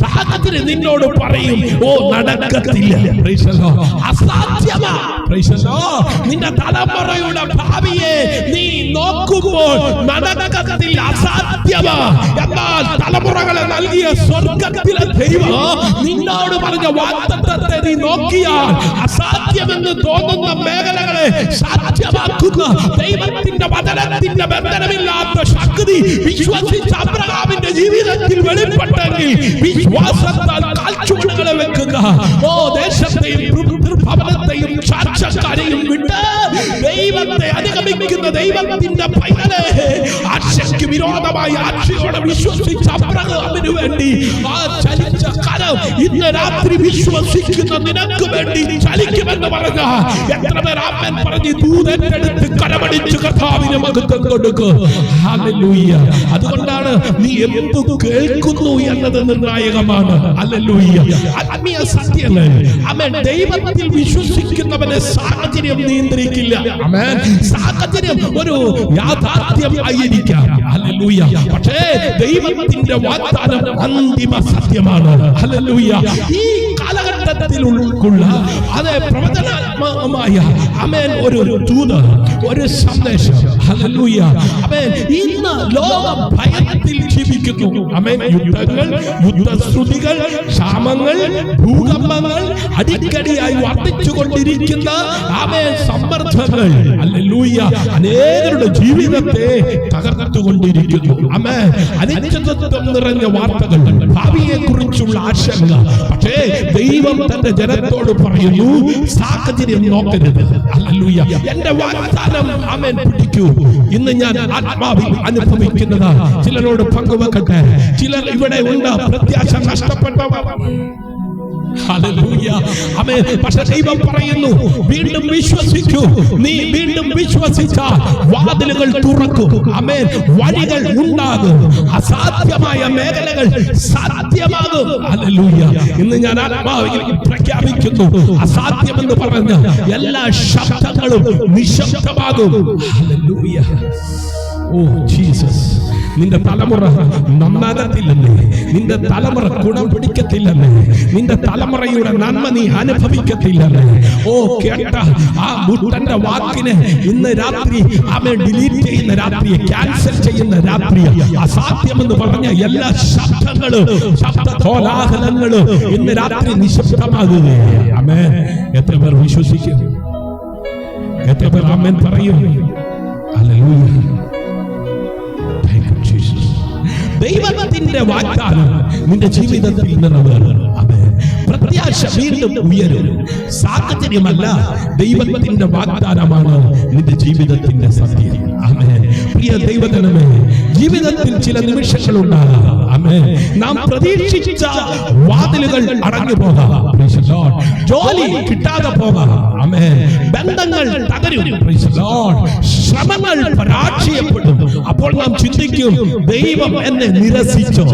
സാഹചര്യം നിന്നോട് പറയും ഓ നടക്കത്തില്ല. Praise the lord. അസാധ്യമാണ്. Praise the lord. നിന്റെ തലമുറയുടെ ഭാവിയെ നീ നോക്കുമ്പോൾ നടക്കത്തില്ല, അസാധ്യമാണ്. എന്നാൽ തലമുറകളെ നൽകിയ സ്വർഗ്ഗത്തിലെ ദൈവം നിന്നോട് പറഞ്ഞ വാഗ്ദത്തത്തെ നീ നോക്കിയാൽ അസാധ്യമെന്ന് തോന്നുന്ന മേഖലകളെ സാധ്യമാക്കുന്ന ദൈവത്തിന്റെ വചനത്തിന്റെ ബന്ധനമില്ലാത്ത ശക്തി വിശ്വസിച്ച അബ്രഹാമിന്റെ ജീവിതത്തിൽ വെളിപ്പെട്ടെങ്കിൽ വിശ്വാസത്താൽ കാൽച്ചുവടുകളെ വെക്കുന്ന ഓ ദേശത്തെയും ഭവനത്തെയും സാക്ഷാത്കാരെയും വിട്ട് ദൈവത്തെ അനുഗമിക്കുന്ന ദൈവത്തിന്റെ പൈതലെ ആശയ്ക്ക് വിരോധമായി ആശയോടെ വിശ്വസിച്ച അബ്രഹാമിന് വേണ്ടി ആ ചലിച്ച കരം ഇന്ന് രാത്രി വിശ്വസിക്കുന്ന നിനക്ക് വേണ്ടി ചലിക്കുമെന്ന് പറഞ്ഞ എത്ര പേർ ആമേൻ പറഞ്ഞ് ദൂതന്റെ അടുത്ത് കരമടിച്ച് കർത്താവിന് മഹത്വം കൊടുക്കുക. ഹല്ലേലൂയ. അതുകൊണ്ടാണ് നീ എന്തു കേൾക്കുന്നു എന്നത് നിർണായകമാണ്. ഹല്ലേലൂയ. ആത്മീയ സത്യങ്ങൾ ആമേൻ. ദൈവത്തിൽ വിശ്വസിക്കുന്നവനെ സാഹചര്യം നിയന്ത്രിക്കില്ല. ആമേൻ. സാഹചര്യം ഒരു യാഥാർത്ഥ്യം ആയിരിക്കാം. ഹല്ലേലൂയ. പക്ഷേ ദൈവത്തിന്റെ വാഗ്ദാനം അന്തിമ സത്യമാണ്. ഹല്ലേലൂയ. ഈ കാലഘട്ടത്തിലുള്ള അതേ പ്രവചനാത്മകമായ ആമേൻ ഒരു ദൂത്, ഒരു സന്ദേശം. ഹല്ലേലൂയ. ആമേൻ. ഇന്ന് ലോകം ഭയത്തിൽ ജീവിക്കുന്നു. ആമേൻ. യുദ്ധങ്ങൾ, യുദ്ധശ്രുതികൾ, ക്ഷാമങ്ങൾ, ഭൂകമ്പങ്ങൾ, അടിക്കടിയായി വർദ്ധിച്ചുകൊണ്ടിരിക്കുന്ന ആമേൻ സമ്മർദ്ദങ്ങൾ. ഹല്ലേലൂയ. അനേകരുടെ ജീവിതത്തെ തകർത്തുകൊണ്ടിരിക്കുന്നു. ആമേൻ. അനിശ്ചിതത്വം നിറഞ്ഞ വാർത്തകൾ, ഭാവിയെ കുറിച്ചുള്ള ആശങ്ക. പക്ഷേ ദൈവം തന്റെ ജനത്തോട് പറയുന്നു സാഹചര്യം നോക്കരുത്. ഹല്ലേലൂയ. എന്റെ വാഗ്ദാനം ആമേൻ പിടിക്കൂ. ഇന്ന് ഞാൻ ആത്മാവിൽ അനുഭവിക്കുന്നത് ചിലരോട് പങ്കുവെക്കട്ടെ. ചിലർ ഇവിടെ ഉണ്ട് പ്രത്യാശ നഷ്ടപ്പെട്ടവർ. ഹല്ലേലൂയ. ആമേൻ. പക്ഷേ ദൈവം പറയുന്നു വീണ്ടും വിശ്വസിക്കൂ. നീ വീണ്ടും വിശ്വസിച്ചാൽ വാതിലുകൾ തുറക്കും. ആമേൻ. വഴികൾ ഉണ്ടാകും. അസാധ്യമായ മേഖലകൾ സാധ്യമാകും. ഹല്ലേലൂയ. ഇന്ന് ഞാൻ ആത്മാവിൽ പ്രഖ്യാപിക്കുന്നു അസാധ്യമെന്ന് പറഞ്ഞ എല്ലാ ശബ്ദങ്ങളും നിശബ്ദമാകും. ഹല്ലേലൂയ. Oh Jesus. നിന്റെ തലമുറ നന്നാകത്തില്ലെന്നേ, നിന്റെ തലമുറ ഗുണം പിടിക്കത്തില്ലെന്നേ, നിന്റെ തലമുറയുടെ നന്മ നീ അനുഭവിക്കത്തില്ലെന്നേ. ഓ കേട്ട ആ മുട്ടന്റെ വാക്കിനെ ഇന്ന് രാത്രി അവൻ ഡിലീറ്റ് ചെയ്യുന്ന രാത്രിയെ, ക്യാൻസൽ ചെയ്യുന്ന രാത്രിയെ, അസാധ്യമെന്ന് പറഞ്ഞ എല്ലാ ശബ്ദങ്ങളും ശബ്ദ കോലാഹലങ്ങളും ഇന്ന് രാത്രി നിശബ്ദമാകുകയാണ്. ആമേൻ. എത്ര പേർ വിശ്വസിക്കും? എത്ര പേർ ആമേൻ പറയും? ഹല്ലേലൂയ. ദൈവത്തിന്റെ വാഗ്ദാനം നിന്റെ ജീവിതത്തിൽ നിറവേറും. ആമേൻ. പ്രത്യാശ വീണ്ടും ഉയരും. സാഹചര്യമല്ല, ദൈവത്തിന്റെ വാഗ്ദാനമാണ് നിന്റെ ജീവിതത്തിന്റെ സത്യം. ആമേൻ. പ്രിയ ദൈവജനമേ, ജീവിതത്തിൽ ചില നിമിഷങ്ങൾ ഉണ്ടാകാം. ആമേൻ. നാം പ്രതീക്ഷിച്ച വാതിലുകൾ അടഞ്ഞു പോകാം. Price the Lord. ജോലി കിട്ടാതെ പോകാം. ആമേൻ. ബന്ധങ്ങൾ തകരും. Price the Lord. ശ്രമങ്ങൾ പരാജയപ്പെടും. അപ്പോൾ നാം ചിന്തിക്കും ദൈവം എന്നെ നിരസിച്ചോ?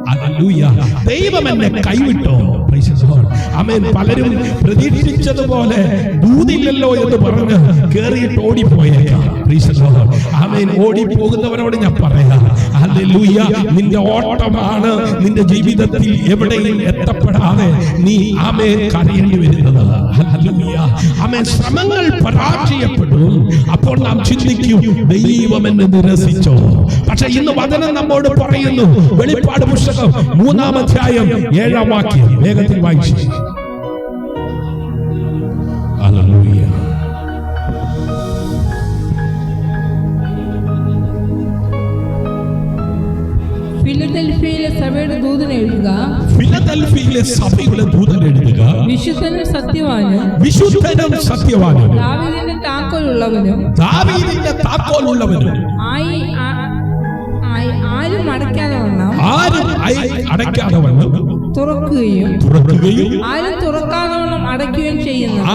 ഹല്ലേലൂയ. ദൈവം എന്നെ കൈവിട്ടോ? Praise the lord. ആമേൻ. പലരും പ്രതീക്ഷിച്ചതുപോലെ ദൂതില്ലല്ലോ എന്ന് പറഞ്ഞ് കേറിയിട്ട് ഓടിപ്പോയേക്കാം. Praise the lord. ആമേൻ. ഓടിപ്പോകുന്നവരോട് ഞാൻ പറയാം, ഹല്ലേലൂയ, നിന്റെ ഓട്ടമാണ് നിന്റെ ജീവിതത്തിൽ എവിടെയും എത്തപ്പെടാതെ നീ ആമേൻ കരയേണ്ടി വരുന്നത്. ഹല്ലേലൂയ. ആമേൻ. ശ്രമങ്ങൾ പരാജയപ്പെടും. അപ്പോൾ നാം ചിന്തിക്കും ദൈവം എന്നെ നിരസിച്ചോ? പക്ഷെ ഇന്ന് വചനം നമ്മോട് പറയുന്നു, വെളിപ്പാട് പുസ്തകം 3-ാം അധ്യായം 7-ാം വാക്യം വേഗത്തിൽ വായിച്ചു. ഹല്ലേലൂയ. ഫിലദൽഫിയയിലെ സഭയുടെ ദൂതൻ എഴുതുക. ഫിലദൽഫിയയിലെ സഭയുടെ ദൂതൻ എഴുതുക. വിശുദ്ധനും സത്യവാനും, വിശുദ്ധനും സത്യവാനും, ദാവീദിന്റെ താക്കോലുള്ളവനും, ദാവീദിന്റെ താക്കോലുള്ളവനും, ആരും അടയ്ക്കാതെ വണ്ണം, ആരും അടയ്ക്കാതെ വണ്ണം, തുറക്കുകയും ആരും തുറക്കാതവണ്ണം അടയ്ക്കുകയും ചെയ്യുന്നവൻ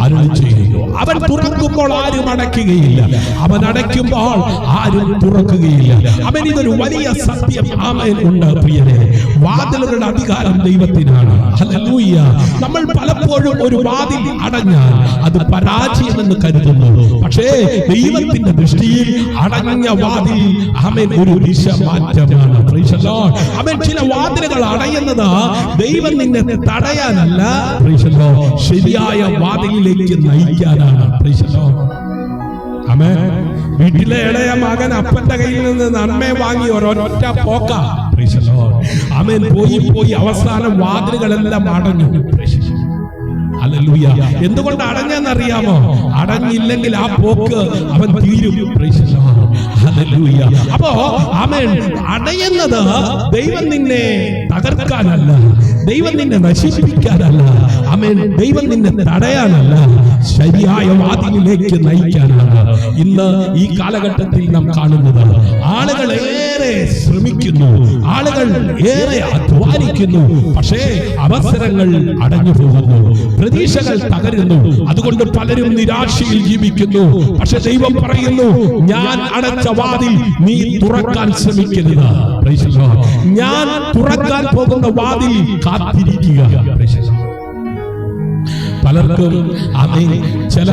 അരുളി ചെയ്യുന്നു. അവൻ തുറക്കുമ്പോൾ ആരും അടയ്ക്കുകയില്ല, അവൻ അടയ്ക്കുമ്പോൾ ആരും തുറക്കുകയില്ല. അവൻ ഇതൊരു വലിയ സത്യം ആമേൻ ഉണ്ട് പ്രിയരെ. വാതിലുകളുടെ അധികാരം ദൈവത്തിനാണ്. ഹല്ലേലൂയ. നമ്മൾ പലപ്പോഴും ഒരു വാതിൽ അടഞ്ഞാൽ അത് പരാജയമെന്ന് കരുതുന്നു. പക്ഷേ ദൈവത്തിന്റെ ദൃഷ്ടിയിൽ അടഞ്ഞ വാതിൽ ആമേൻ ഒരു ദിശ മാറ്റമാണ്. Praise the lord. ആമേൻ. ചില വാതിലുകൾ അടയുന്നത് ദൈവം നിന്നെ തടയാനല്ല, പ്രൈസ് ദി ലോർഡ്, ശരിയായ വാതിലിലേക്ക് നയിക്കാനാണ്. Praise the lord. ആമേൻ. വീട്ടിലെ ഇളയ മകൻ അപ്പന്റെ കയ്യിൽ നിന്ന് നന്മ വാങ്ങി ഒരൊറ്റ പോക്ക. Praise the lord. ആമേൻ. പോയി അവസാനം വാതിലുകളെല്ലാം അടഞ്ഞു. Praise the lord. ഹല്ലേലൂയ. എന്തുകൊണ്ട് അടഞ്ഞെന്നറിയാമോ? അടഞ്ഞില്ലെങ്കിൽ ആ പോക്ക് അവൻ തീരും. Praise the lord. ഹല്ലേലൂയ. അപ്പോ ആമേൻ, അടയുന്നത് ദൈവം നിന്നെ തകർക്കാനല്ല, ദൈവം നിന്നെ നശിപ്പിക്കാനല്ല, ആമേൻ, ദൈവം നിന്നെ തടയാനല്ല, ശരിയായ വാതിലിലേക്ക് നയിക്കാനാണ്. ഇന്ന് ഈ കാലഘട്ടത്തിൽ നാം കാണുന്നത് ആളുകൾ ഏറെ ശ്രമിക്കുന്നു, ആളുകൾ ഏറെ അധ്വാനിക്കുന്നു, പക്ഷേ അവസരങ്ങൾ അടഞ്ഞു പോകുന്നു, പ്രതീക്ഷകൾ തകരുന്നു. അതുകൊണ്ട് പലരും നിരാശയിൽ ജീവിക്കുന്നു. പക്ഷെ ദൈവം പറയുന്നു, ഞാൻ അടച്ച വാതിൽ നീ തുറക്കാൻ ശ്രമിക്കരുത്. Price the Lord. ഞാൻ തുറക്കാൻ പോകുന്ന വാതിൽ കാത്തിരിക്കുക. Price the Lord. പലർക്കും ആമേൻ ചില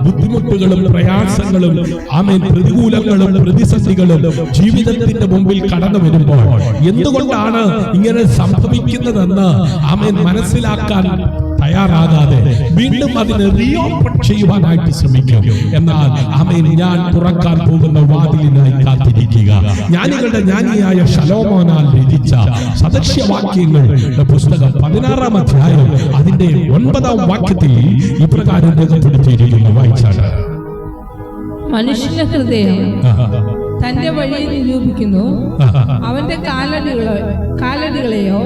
ബുദ്ധിമുട്ടുകളും പ്രയാസങ്ങളും ആമേൻ പ്രതികൂലങ്ങളും പ്രതിസന്ധികളും ജീവിതത്തിന്റെ മുമ്പിൽ കടന്നു വരുമ്പോൾ എന്തുകൊണ്ടാണ് ഇങ്ങനെ സംഭവിക്കുന്നതെന്ന് ആമേൻ മനസ്സിലാക്കാൻ തയ്യാറാകാതെ വീണ്ടും അതിനെ റീഓപ്പൺ ചെയ്യുവാനായിട്ട് ശ്രമിക്കും. എന്നാൽ ആമേൻ, ഞാൻ തുറക്കാൻ പോകുന്ന വാതിലിനായി കാത്തിരിക്കുക. ജ്ഞാനികളുടെ ജ്ഞാനിയായ ശലോമോനാൽ രചിച്ച സദൃശ്യവാക്യങ്ങളുടെ പുസ്തകം 16-ാം അധ്യായം അതിന്റെ 9-ാം വാക്യത്തിൽ ഇപ്രകാരം രേഖപ്പെടുത്തിയിരിക്കുന്നു. വായിച്ചാണ്. മനുഷ്യന്റെ ഹൃദയം തന്റെ വഴിയെ നിരൂപിക്കുന്നു, അവന്റെ കാലടികളെയോ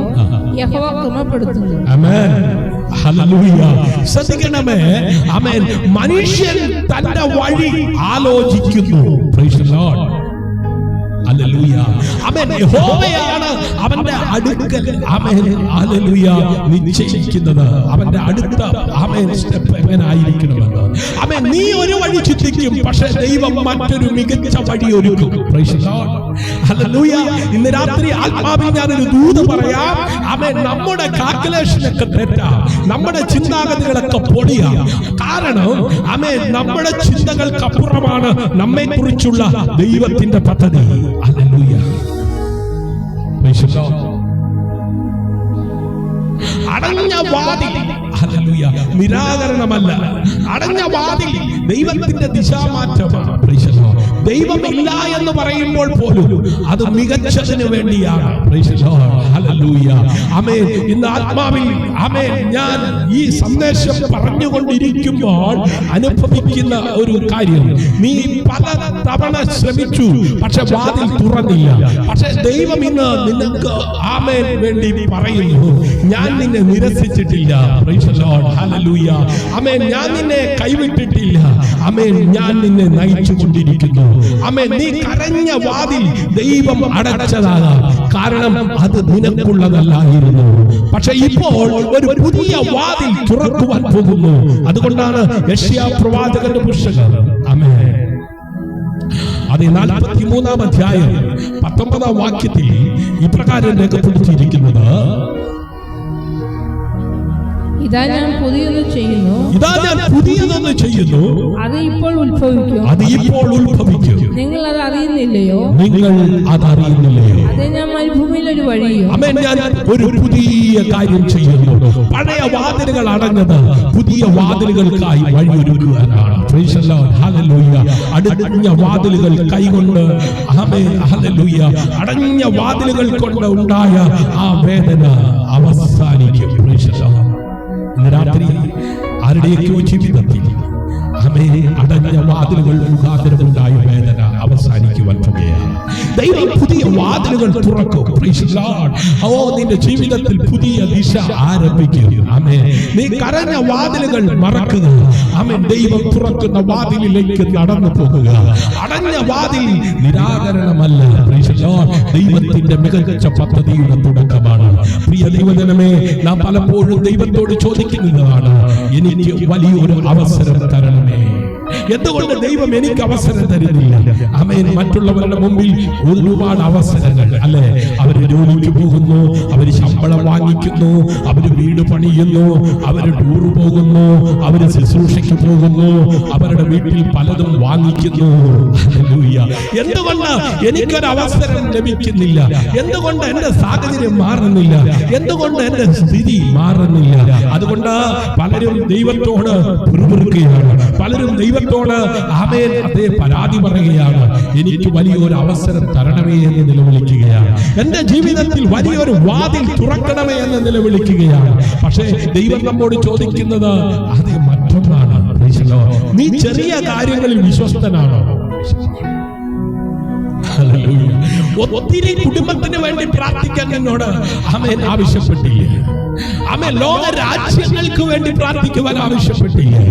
യഹോവ ക്രമപ്പെടുത്തുന്നു. ആമേൻ. ഹല്ലേലൂയ. ശ്രദ്ധിക്കണമേ. ആമേൻ. മനുഷ്യൻ തന്റെ വഴി ആലോചിക്കുന്നു. Praise the lord. ഹല്ലേലൂയ. ആമേൻ. യഹോവയാണ് അവന്റെ അടുക്കൽ ആമേൻ ഹല്ലേലൂയ നിശ്ചയിക്കുന്നത്. അവന്റെ അടുത്ത ആമേൻ സ്റ്റെപ്പ് എങ്ങനായിരിക്കണമെന്ന്. ആമേൻ. നീ ഒരു വഴി ചിന്തിക്കും, പക്ഷേ ദൈവം മറ്റൊരു മികച്ച വഴി ഒരുക്കും. Price the lord. ഹല്ലേലൂയ. ഇന്ന് രാത്രി ആത്മാവിൽ ഞാനൊരു ദൂത് പറയാം. ആമേൻ. നമ്മുടെ കാൽക്കുലേഷനൊക്കെ തെറ്റാം, നമ്മുടെ ചിന്താഗതികളൊക്കെ പൊടിയാം. കാരണം ആമേൻ, നമ്മുടെ ചിന്തകൾക്കപ്പുറമാണ് നമ്മെ കുറിച്ചുള്ള ദൈവത്തിന്റെ പദ്ധതി. ഹല്ലേലൂയ. Price the Lord. അടഞ്ഞ വാതിൽ ഹല്ലേലൂയ നിരാകരണമല്ല, അടഞ്ഞ വാതിൽ ദൈവത്തിന്റെ ദിശാമാറ്റമാണ്. Price the Lord. ദൈവമില്ല എന്ന് പറയുമ്പോൾ പോലും അത് മികച്ചതിന് വേണ്ടിയാണ്. Price the lord. ഹല്ലേലൂയ. ആമേൻ. ഇന്ന് ആത്മാവിൽ ആമേൻ ഞാൻ ഈ സന്ദേശം പറഞ്ഞുകൊണ്ടിരിക്കുമ്പോൾ അനുഭവിക്കുന്ന ഒരു കാര്യം, നീ പല തവണ ശ്രമിച്ചു, പക്ഷെ വാതിൽ തുറന്നില്ല. പക്ഷെ ദൈവം ഇന്ന് നിനക്ക് ആമേൻ വേണ്ടി പറയുന്നു, ഞാൻ നിന്നെ നിരസിച്ചിട്ടില്ല. Praise the lord. ഹല്ലേലൂയ. ആമേൻ. ഞാൻ നിന്നെ കൈവിട്ടിട്ടില്ല. ആമേൻ. ഞാൻ നിന്നെ നയിച്ചു കൊണ്ടിരിക്കുന്നു. ആമേൻ. നീ കരഞ്ഞ വാതിൽ ദൈവം അടച്ചതാകാം, കാരണം അത് നിനക്കുള്ളതല്ലായിരുന്നു. പക്ഷെ ഇപ്പോൾ ഒരു പുതിയ വാതിൽ തുറക്കുവാൻ പോകുന്നു. അതുകൊണ്ടാണ് യെശയ്യാ പ്രവാചകന്റെ പുസ്തകം ആമേൻ അത് 43-ാം അധ്യായം 19-ാം വാക്യത്തിൽ ഇപ്രകാരം രേഖപ്പെടുത്തിയിരിക്കുന്നത്, ഇതാ ഞാൻ പുതിയതൊന്ന് ചെയ്യുന്നു, അത് ഇപ്പോൾ ഉത്ഭവിക്കും, നിങ്ങൾ അത് അറിയുന്നില്ലയോ? അതേ ഞാൻ മരുഭൂമിയിൽ ഒരു വഴിയോ. ആമേൻ. ഞാൻ ഒരു പുതിയ കാര്യം ചെയ്യുന്നു. പഴയ വാതിലുകൾ അടഞ്ഞത് പുതിയ വാതിലുകൾക്കായി വഴിയൊരുക്കുവാനാണ്. Praise the lord. ഹല്ലേലൂയ. അടഞ്ഞ വാതിലുകൾ കൈകൊണ്ട് ആമേൻ ഹല്ലേലൂയ അടഞ്ഞ വാതിലുകൾ കൊണ്ട് ഉണ്ടായ ആ വേദന അവസാനിക്കും. Price the Lord. ഇന്ന് രാത്രി ആരുടെയൊക്കെയോ ജീവിതത്തിൽ അടഞ്ഞ വാതിലുകൾ മുഖാന്തരമുണ്ടായ വേദന അവസാനിക്കുവാൻ പോകുകയാണ്. ദൈവം പുതിയ വാതിലുകൾ തുറക്കും. Praise the Lord. നിന്റെ ജീവിതത്തിൽ പുതിയ ദിശ ആരംഭിക്കും. നീ കരഞ്ഞ വാതിലുകൾ മറക്കുക. ദൈവം തുറക്കുന്ന വാതിലിലേക്ക് നടന്നു പോകുക. അടഞ്ഞ വാതിൽ നിരാകരണമല്ല. Praise the Lord. ദൈവത്തിന്റെ മികച്ച പദ്ധതിയുടെ തുടക്കമാണ്. പ്രിയ ദൈവജനമേ, നാം പലപ്പോഴും ദൈവത്തോട് ചോദിക്കുന്നതാണ്, എനിക്ക് വലിയൊരു അവസരം തരണമേ. എന്തുകൊണ്ട് ദൈവം എനിക്ക് അവസരം തരുന്നില്ല? മറ്റുള്ളവരുടെ മുമ്പിൽ ഒരുപാട് അവസരങ്ങൾ അല്ലെ. അവര് ജോലിക്ക് പോകുന്നു, അവര് ശമ്പളം വാങ്ങിക്കുന്നു, അവര് വീട് പണിയുന്നു, അവര് ടൂർ പോകുന്നു, അവര് ശുശ്രൂഷയ്ക്ക് പോകുന്നു, അവരുടെ വീട്ടിൽ പലതും വാങ്ങിക്കുന്നു. എന്തുകൊണ്ട് എനിക്കൊരു അവസരം ലഭിക്കുന്നില്ല? എന്തുകൊണ്ട് എന്റെ സാഹചര്യം മാറുന്നില്ല? എന്തുകൊണ്ട് എന്റെ സ്ഥിതി മാറുന്നില്ല? അതുകൊണ്ട് പലരും ദൈവത്തോട് പിറുപിറുക്കുകയാണ്. പലരും ദൈവത്തോട് അതേ പരാതി പറയുകയാണ്. എനിക്ക് വലിയൊരു അവസരം തരണമേ എന്ന് നിലവിളിക്കുകയാണ്. എന്റെ ജീവിതത്തിൽ വലിയൊരു വാതിൽ തുറക്കണമേ എന്ന് നിലവിളിക്കുകയാണ്. പക്ഷേ ദൈവം നമ്മോട് ചോദിക്കുന്നത് അതേ മറ്റൊന്നാണ്. നീ ചെറിയ കാര്യങ്ങളിൽ വിശ്വസ്തനാണോ? ഒത്തിരി കുടുംബത്തിന് വേണ്ടി പ്രാർത്ഥിക്കാൻ എന്നോട് ആവശ്യപ്പെട്ടില്ലേ? ലോക രാജ്യങ്ങൾക്ക് വേണ്ടി പ്രാർത്ഥിക്കുവാൻ ആവശ്യപ്പെട്ടില്ലേ?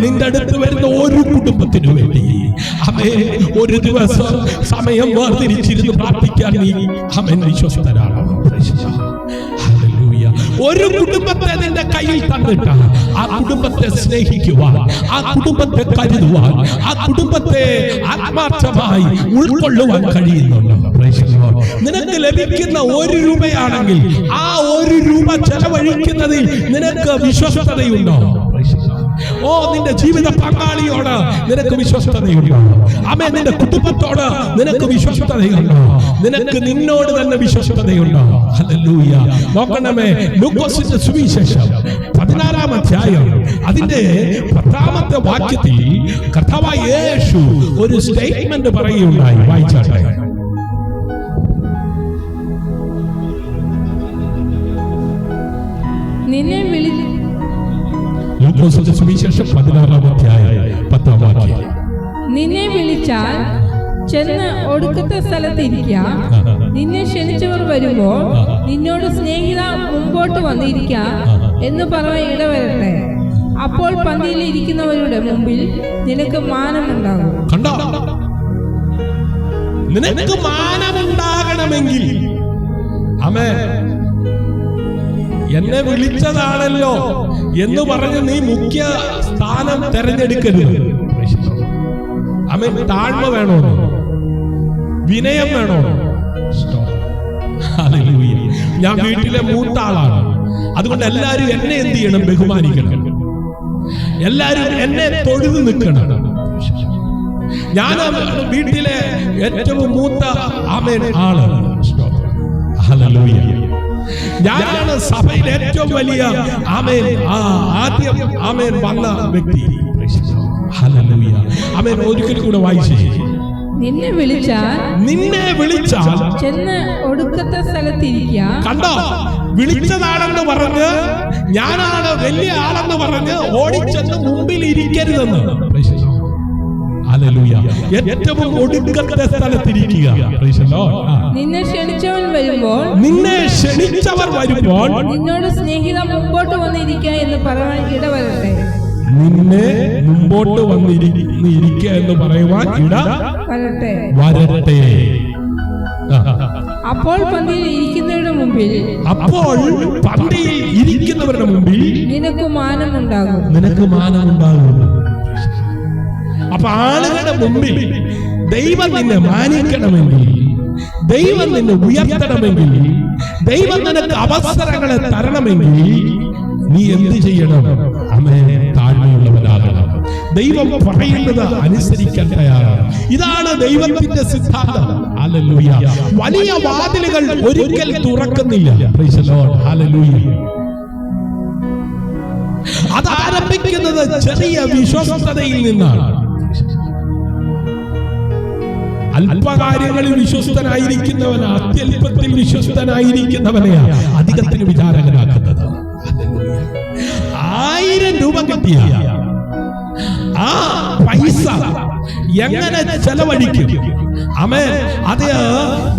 നിന്റെ അടുത്ത് വരുന്ന ഒരു കുടുംബത്തിനു വേണ്ടി ഒരു ദിവസം സമയം വേർതിരിച്ചിരുന്ന് പ്രാർത്ഥിക്കാൻ നീ വിശ്വസ്തനാണ്. ഒരു കുടുംബത്തെ നിന്റെ കയ്യിൽ തന്നിട്ട് ആ കുടുംബത്തെ സ്നേഹിക്കുവാൻ, ആ കുടുംബത്തെ കരുതുവാൻ, ആ കുടുംബത്തെ ആത്മാർത്ഥമായി ഉൾക്കൊള്ളുവാൻ കഴിയുന്നുണ്ടോ? നിനക്ക് ലഭിക്കുന്ന 1 രൂപയാണെങ്കിൽ ആ 1 രൂപ ചെലവഴിക്കുന്നതിൽ നിനക്ക് വിശ്വസ്തതയുണ്ടോ? നിന്റെ ജീവിത പങ്കാളിയോട് നിനക്ക് വിശ്വസ്തതയുണ്ടോ? നിന്റെ കുടുംബത്തോട് നിനക്ക് വിശ്വസ്തതയുണ്ടോ? നിനക്ക് നിന്നോട് തന്നെ വിശ്വസ്തതയുണ്ടോ? ഹല്ലേലൂയ. നോക്കണമേ, ലൂക്കോസിന്റെ സുവിശേഷം 16-ാം അധ്യായം അതിന്റെ 10-ാമത്തെ വാക്യത്തിൽ കർത്താവായ യേശു ഒരു സ്റ്റേറ്റ്മെന്റ് പറയുകയുണ്ടായി. വായിച്ചാട്ടെ. ലൂക്കോസിന്റെ സുവിശേഷം 16-ാം അധ്യായം 10-ാം വാക്യം. നിന്നെ വിളിച്ചാൽ ചെന്ന് ഒടുക്കത്തെ സ്ഥലത്തിരിക്ക. നിന്നെ ക്ഷണിച്ചവർ വരുമ്പോൾ നിന്നോട് സ്നേഹിത മുമ്പോട്ട് വന്നിരിക്ക എന്ന് പറയാൻ ഇടവരട്ടെ. അപ്പോൾ പന്തിയിൽ ഇരിക്കുന്നവരുടെ മുമ്പിൽ നിനക്ക് മാനമുണ്ടാകും. കണ്ടോ? നിനക്ക് മാനമുണ്ടാകണമെങ്കിൽ എന്നെ വിളിച്ചതാണല്ലോ എന്ന് പറഞ്ഞ് നീ മുഖ്യ സ്ഥാനം തെരഞ്ഞെടുക്കരുത്. താഴ്മ വേണോ? വിനയം വേണോ? ഞാൻ വീട്ടിലെ മൂത്ത ആളാണ്, അതുകൊണ്ട് എല്ലാരും എന്നെ എന്ത് ചെയ്യണം? ബഹുമാനിക്കണം. എല്ലാരും എന്നെ തൊഴുതു നിൽക്കണം. ഞാൻ വീട്ടിലെ ഏറ്റവും മൂത്ത ആള്. ഞാനാണ് സഭയിൽ ഏറ്റവും വലിയ ആദ്യം വന്ന വ്യക്തി. ഒരിക്കൽ കൂടെ വായിച്ചേ. നിന്നെ വിളിച്ചാൽ ചെന്ന് ഒടുക്കത്തെ സ്ഥലത്തിരിക്ക. കണ്ടോ? വിളിച്ചതാണെന്ന് പറഞ്ഞ്, ഞാനാണ് വലിയ ആളെന്ന് പറഞ്ഞ് ഓടിച്ചെന്ന് മുമ്പിൽ ഇരിക്കരുതെന്ന്. ഏറ്റവും ഒടുക്കത്തെ സ്ഥലത്തിരിക്കുക. നിന്നെ ക്ഷണിച്ചവർ വരുമ്പോൾ നിന്നോട് സ്നേഹിത മുമ്പോട്ട് വന്നിരിക്കുക എന്ന് പറയാൻ ഇടവരട്ടെ. നിന്നെ മുമ്പോട്ട് വന്നിരിക്കുക എന്ന് പറയുവാൻ വരട്ടെ. അപ്പോൾ പന്തിയിൽ ഇരിക്കുന്നവരുടെ മുമ്പിൽ നിനക്ക് മാനമുണ്ടാകും. അപ്പൊ ആളുകളുടെ മുമ്പിൽ ദൈവം നിന്നെ മാനിക്കണമെങ്കിൽ, ദൈവം നിന്നെ ഉയർത്തണമെങ്കിൽ, ദൈവം നിനക്ക് അവസരങ്ങളെ തരണമെങ്കിൽ നീ എന്ത് ചെയ്യണം? താഴ്മയുള്ളവനാകണം. ദൈവം പറയുന്നത് അനുസരിക്കാൻ തയ്യാറാണ്. ഇതാണ് ദൈവത്തിന്റെ സിദ്ധാന്തം. ഹല്ലേലൂയ. വലിയ വാതിലുകൾ ഒരിക്കൽ തുറക്കുന്നില്ല. Praise the lord. ഹല്ലേലൂയ. അത് ആരംഭിക്കുന്നത് ചെറിയ വിശ്വസ്തതയിൽ നിന്നാണ്. അല്പകാര്യങ്ങളിൽ വിശ്വസ്തനായിരിക്കുന്നവന് അത്യല്പത്തിൽ വിശ്വസ്തനായിരിക്കുന്നവനെയാണ് അധികത്തിന് വിചാരകനാക്കുന്നത്. 1000 രൂപ കിട്ടിയ ആ പൈസ എങ്ങനെ ചെലവഴിക്കും? ആമേൻ. അത്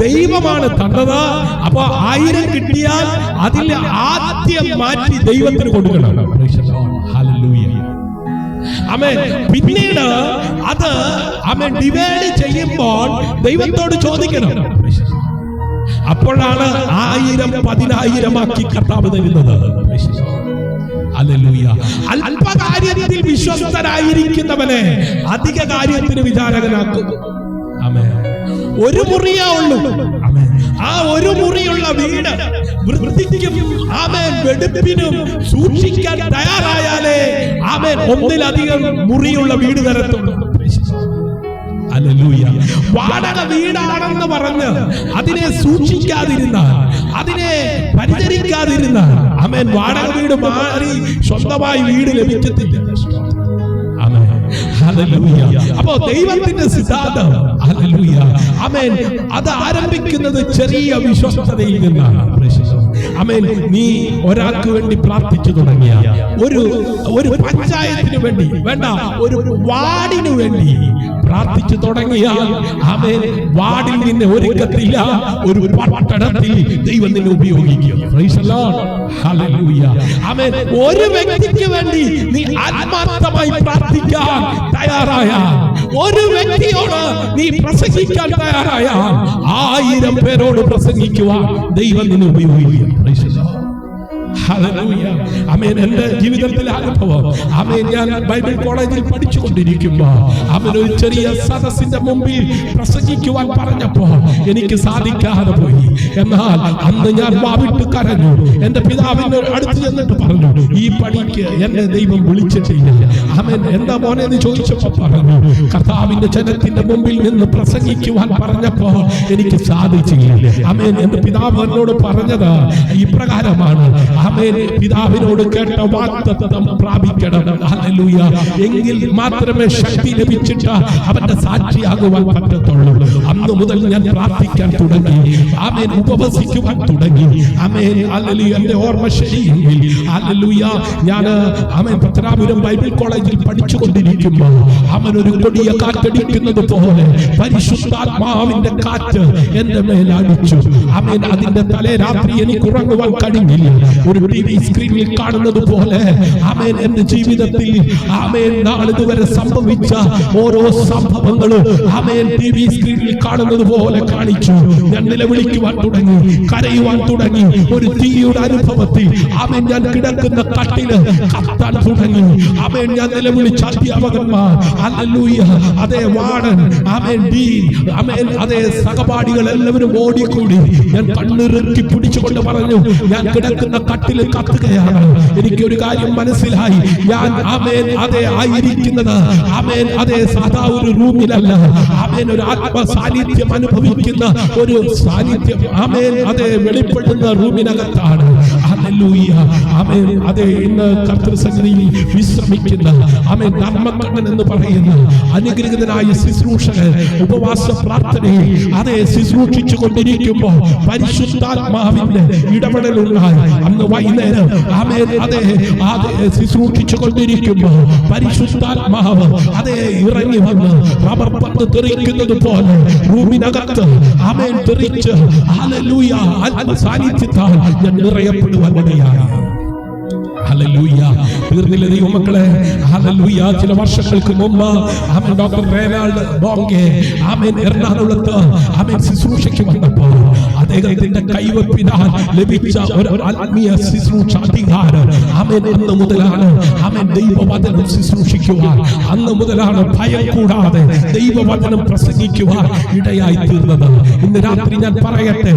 ദൈവമാണ് തന്നത്. അപ്പൊ 1000 കിട്ടിയാൽ അതിൽ ആദ്യം മാറ്റി ദൈവത്തിന് കൊടുക്കണം. ഹല്ലേലൂയ. ആമേൻ. പിന്നീട് അത് ആമേൻ ഡിവൈഡ് ചെയ്യുമ്പോൾ ദൈവത്തോട് ചോദിക്കണം. അപ്പോഴാണ് 1000 10,000 ആക്കി കർത്താവ് തരുന്നത്. ഹല്ലേലൂയ. അല്പകാര്യത്തിൽ വിശ്വസ്തനായിരിക്കുന്നവനെ അധിക കാര്യത്തിന് വിചാരകനാക്കും. ആമേൻ. ഒരു മുറിയേ ഉള്ളൂ. ആമേൻ. ആ ഒരു മുറിയുള്ള വീട് വൃത്തിക്കും ആമേൻ വെടുപ്പിനും സൂക്ഷിക്കാൻ തയ്യാറായാലേ ആമേൻ ഒന്നിലധികം മുറിയുള്ള വീട് തരത്തുള്ളൂ. ഹല്ലേലൂയ. വാടക വീടാണെന്ന് പറഞ്ഞ് അതിനെ സൂക്ഷിക്കാതിരുന്നാൽ, അതിനെ പരിചരിക്കാതിരുന്നാൽ ആമേൻ വാടക വീട് മാറി സ്വന്തമായി വീട് ലഭിക്കത്തില്ല. ആമേൻ. ഹല്ലേലൂയ. അപ്പോ ദൈവത്തിന്റെ സിദ്ധാന്തം ഹല്ലേലൂയ ആമേൻ അത് ആരംഭിക്കുന്നത് ചെറിയ വിശ്വസ്തതയിൽ നിന്നാണ്. ആമേൻ. നീ ഒരാൾക്ക് വേണ്ടി പ്രാർത്ഥിച്ചു തുടങ്ങിയ, ഒരു പഞ്ചായത്തിന് വേണ്ടി വേണ്ട, ഒരു വാർഡിന് വേണ്ടി പ്രാർത്ഥിച്ചു തുടങ്ങിയാൽ ആമേൻ വാർഡിൽ നിന്നെ ഒരുക്കത്തില്ല, ഒരു പട്ടണത്തിൽ ദൈവം നിന്നെ ഉപയോഗിക്കും. Price the lord. ഹല്ലേലൂയ. ആമേൻ. ഒരു വ്യക്തിക്ക് വേണ്ടി നീ ആത്മാർത്ഥമായി പ്രാർത്ഥിക്കാൻ തയ്യാറായാൽ, ഒരു വ്യക്തിയോട് നീ പ്രസംഗിക്കാൻ തയ്യാറായാൽ 1000 പേരോട് പ്രസംഗിക്കുവാൻ ദൈവം നിന്നെ ഉപയോഗിക്കും. Price the lord. ഹല്ലേലൂയ. ആമേൻ. എൻ്റെ ജീവിതത്തിലെ അനുഭവം ആമേൻ. ഞാൻ ബൈബിൾ കോളേജിൽ പഠിച്ചുകൊണ്ടിരിക്കുമ്പോൾ ആമേൻ ഒരു ചെറിയ സദസ്സിന്റെ മുമ്പിൽ പ്രസംഗിക്കുവാൻ പറഞ്ഞപ്പോൾ എനിക്ക് സാധിക്കാതെ പോയി. എന്നാൽ അന്ന് ഞാൻ വാവിട്ട് കരഞ്ഞു. എൻ്റെ പിതാവിന്റെ അടുത്ത് ചെന്നിട്ട് പറഞ്ഞു, ഈ പണിക്ക് എന്നെ ദൈവം വിളിച്ചിട്ടില്ല. ആമേൻ. എന്താ മോനെ എന്ന് ചോദിച്ചപ്പോൾ പറഞ്ഞു, കർത്താവിന്റെ ജനത്തിന്റെ മുമ്പിൽ നിന്ന് പ്രസംഗിക്കുവാൻ പറഞ്ഞപ്പോൾ എനിക്ക് സാധിച്ചില്ല. ആമേൻ. എൻ്റെ പിതാവ് എന്നോട് പറഞ്ഞത് ഇപ്രകാരമാണ്, ആമേൻ, പിതാവിനോട് കേട്ട വാഗ്ദത്തം പ്രാപിക്കണം. ഹല്ലേലൂയ. എങ്കിൽ മാത്രമേ ശക്തി ലഭിച്ചിട്ട് അവന്റെ സാക്ഷിയാകുവാൻ പറ്റത്തുള്ളൂ. അന്ന് മുതൽ ഞാൻ പ്രാർത്ഥിക്കാൻ തുടങ്ങി. ആമേൻ. ഉപവസിക്കുവാൻ തുടങ്ങി. ആമേൻ. ഹല്ലേലൂയ. എൻ്റെ ഓർമ്മ ശരിയെങ്കിൽ ഹല്ലേലൂയ ഞാൻ ആമേൻ പത്തനാപുരം ബൈബിൾ കോളേജിൽ പഠിച്ചുകൊണ്ടിരിക്കുമ്പോൾ അവൻ ഒരു കൊടിയ കാറ്റടിക്കുന്നത് പോലെ പരിശുദ്ധാത്മാവിന്റെ കാറ്റ് എന്റെ മേൽ അടിച്ചു. ആമേൻ. അതിന്റെ തലേ രാത്രി എനിക്ക് ഉറങ്ങുവാൻ കഴിഞ്ഞില്ല. ഒരു ടിവി സ്ക്രീനിൽ കാണുന്നത് പോലെ ആമേൻ എന്റെ ജീവിതത്തിൽ ആമേൻ നാളിതുവരെ സംഭവിച്ച ഓരോ സംഭവങ്ങളും ആമേൻ ടിവി സ്ക്രീനിൽ കാണുന്നത് പോലെ കാണിച്ചു. ഞാൻ നിലവിളിക്കുവാൻ തുടങ്ങി, കരയുവാൻ തുടങ്ങി. ഒരു തീയുടെ അനുഭവത്തിൽ ആമേൻ ഞാൻ കിടക്കുന്ന കട്ടില് കത്താൻ തുടങ്ങി. ആമേൻ. ഞാൻ നിലവിളിച്ച അധ്യാപകന്മാർ ഹല്ലേലൂയ, അതേ വാർഡൻ, ആമേൻ ഡീൻ, ആമേൻ അതേ സഹപാഠികൾ എല്ലാവരും ഓടിക്കൂടി. ഞാൻ കണ്ണിറുക്കി പിടിച്ചുകൊണ്ട് പറഞ്ഞു, ഞാൻ കിടക്കുന്ന കട്ടില് കത്തുകയാണ്. എനിക്കൊരു കാര്യം മനസ്സിലായി, ഞാൻ ആമേൻ അതേ ആയിരിക്കുന്നത് ആമേൻ അതേ സാധാ ഒരു റൂമിലല്ല. ആമേൻ ഒരു ആത്മ സാന്നിധ്യം അനുഭവിക്കുന്ന ഒരു സാന്നിധ്യം ആമേൻ അതേ വെളിപ്പെടുന്ന റൂമിനകത്താണ്. ഹല്ലേലൂയ. ആമേൻ. അതേ ഇന്ന് കർത്തൃസന്നിധിയിൽ വിശ്രമിക്കുന്ന ആമേൻ ധർമ്മക്കണ്ണൻ എന്ന് പറയുന്ന അനുഗ്രഹീതനായ ശുശ്രൂഷകൻ ഉപവാസ പ്രാർത്ഥനയിൽ അതേ ശുശ്രൂഷിച്ചു കൊണ്ടിരിക്കുമ്പോൾ പരിശുദ്ധാത്മാവിന്റെ ഇടപെടലുണ്ടായി. അന്ന് വൈകുന്നേരം ആമേൻ അതേ ശുശ്രൂഷിച്ചു കൊണ്ടിരിക്കുമ്പോൾ പരിശുദ്ധാത്മാവ് അതേ ഇറങ്ങി വന്ന് റബ്ബർ പന്ത് തെറിക്കുന്നത് പോലെ റൂമിനകത്ത് ആമേൻ തെറിച്ച് ഹല്ലേലൂയ സാന്നിധ്യത്താൽ ഞാൻ നിറയപ്പെടുവാനിടയായി. ഹല്ലേലൂയ. തീർന്നില്ല ദൈവമക്കളെ. ഹല്ലേലൂയ. ചില വർഷങ്ങൾക്ക് മുമ്പ് ആമേൻ ഡോക്ടർ റേനാൾഡ് ബോംഗെ ആമേൻ എറണാകുളത്ത് ആമേൻ ശുശ്രൂഷയ്ക്ക് വന്നപ്പോൾ അദ്ദേഹത്തിന്റെ കൈവപ്പിനാൽ ലഭിച്ച ഒരു ആത്മീയ ശുശ്രൂഷ അധികാരം ആമേൻ അന്ന് മുതലാണ് ആമേൻ ദൈവവചനം ശുശ്രൂഷിക്കുവാൻ, അന്ന് മുതലാണ് ഭയം കൂടാതെ ദൈവവചനം പ്രസംഗിക്കുവാൻ ഇടയായി തീർന്നത്. ഇന്ന് രാത്രി ഞാൻ പറയട്ടെ,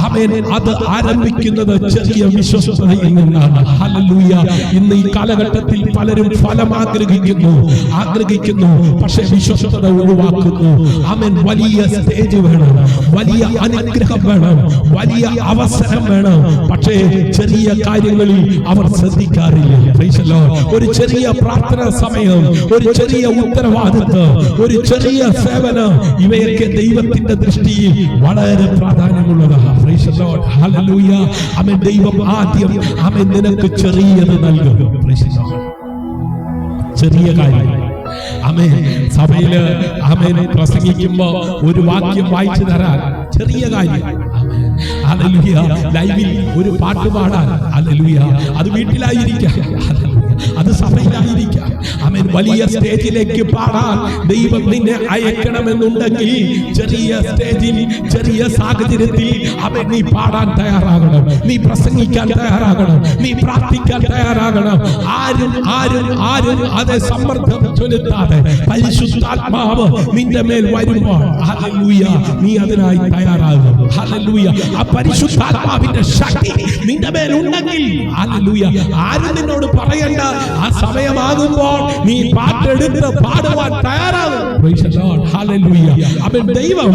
ആമേൻ അത് ആരംഭിക്കുന്നത് ചെറിയ വിശ്വസ്തതയിൽ നിന്നാണ്. ഹല്ലേലൂയ. ഇന്ന് ഈ കാലഘട്ടത്തിൽ പലരും ഫലം ആഗ്രഹിക്കുന്നു, പക്ഷെ വിശ്വസ്തത ഒഴിവാക്കുന്നു. ആമേൻ. വലിയ സ്റ്റേജ് വേണം, വലിയ അനുഗ്രഹം വേണം, വലിയ അവസരം വേണം, പക്ഷേ ചെറിയ കാര്യങ്ങളിൽ അവർ ശ്രദ്ധിക്കാറില്ല. Price the Lord. ഒരു ചെറിയ പ്രാർത്ഥനാ സമയം, ഒരു ചെറിയ ഉത്തരവാദിത്വം, ഒരു ചെറിയ സേവനം, ഇവയൊക്കെ ദൈവത്തിന്റെ ദൃഷ്ടിയിൽ വളരെ പ്രാധാന്യമുള്ളതാണ്. Price the lord. ഹല്ലേലൂയ. ആമേൻ. ദൈവം ആദ്യം ആമേൻ നിനക്ക് ചെറിയത് നൽകും. Price the Lord. ചെറിയ കാര്യം ആമേൻ. സഭയില് ആമേൻ പ്രസംഗിക്കുമ്പോ ഒരു വാക്യം വായിച്ചു തരാൻ ചെറിയ കാര്യം. ഹല്ലേലൂയ. ലൈവിൽ ഒരു പാട്ട് പാടാൻ, ഹല്ലേലൂയ, അത് വീട്ടിലായിരിക്കാം, അത് സഭയിലായിരിക്കാം. ആമേൻ. വലിയ സ്റ്റേജിലേക്ക് പാടാൻ ദൈവം നിന്നെ അയക്കണമെന്നുണ്ടെങ്കിൽ ചെറിയ സ്റ്റേജിൽ, ചെറിയ സാഹചര്യത്തിൽ ആമേൻ നീ പാടാൻ തയ്യാറാകണം, നീ പ്രസംഗിക്കാൻ തയ്യാറാകണം, നീ പ്രാർത്ഥിക്കാൻ തയ്യാറാകണം. ആരും ആരും ആരും അതേ സമ്മർദ്ദം ചെലുത്താതെ പരിശുദ്ധാത്മാവ് നിന്റെ മേൽ വരുമ്പോൾ, ഹല്ലേലൂയ, നീ അതിനായി തയ്യാറാകും. ഹല്ലേലൂയ. ആ പരിശുദ്ധാത്മാവിന്റെ ശക്തി നിന്റെ മേൽ ഉണ്ടെങ്കിൽ, ഹല്ലേലൂയ, ആരും നിന്നോട് പറയണ്ട. ആ സമയമാകുമ്പോൾ നീ പാട്ടെടുത്ത് പാടുവാൻ തയ്യാറാകും. Price the lord. ഹല്ലേലൂയ. അവൻ ദൈവം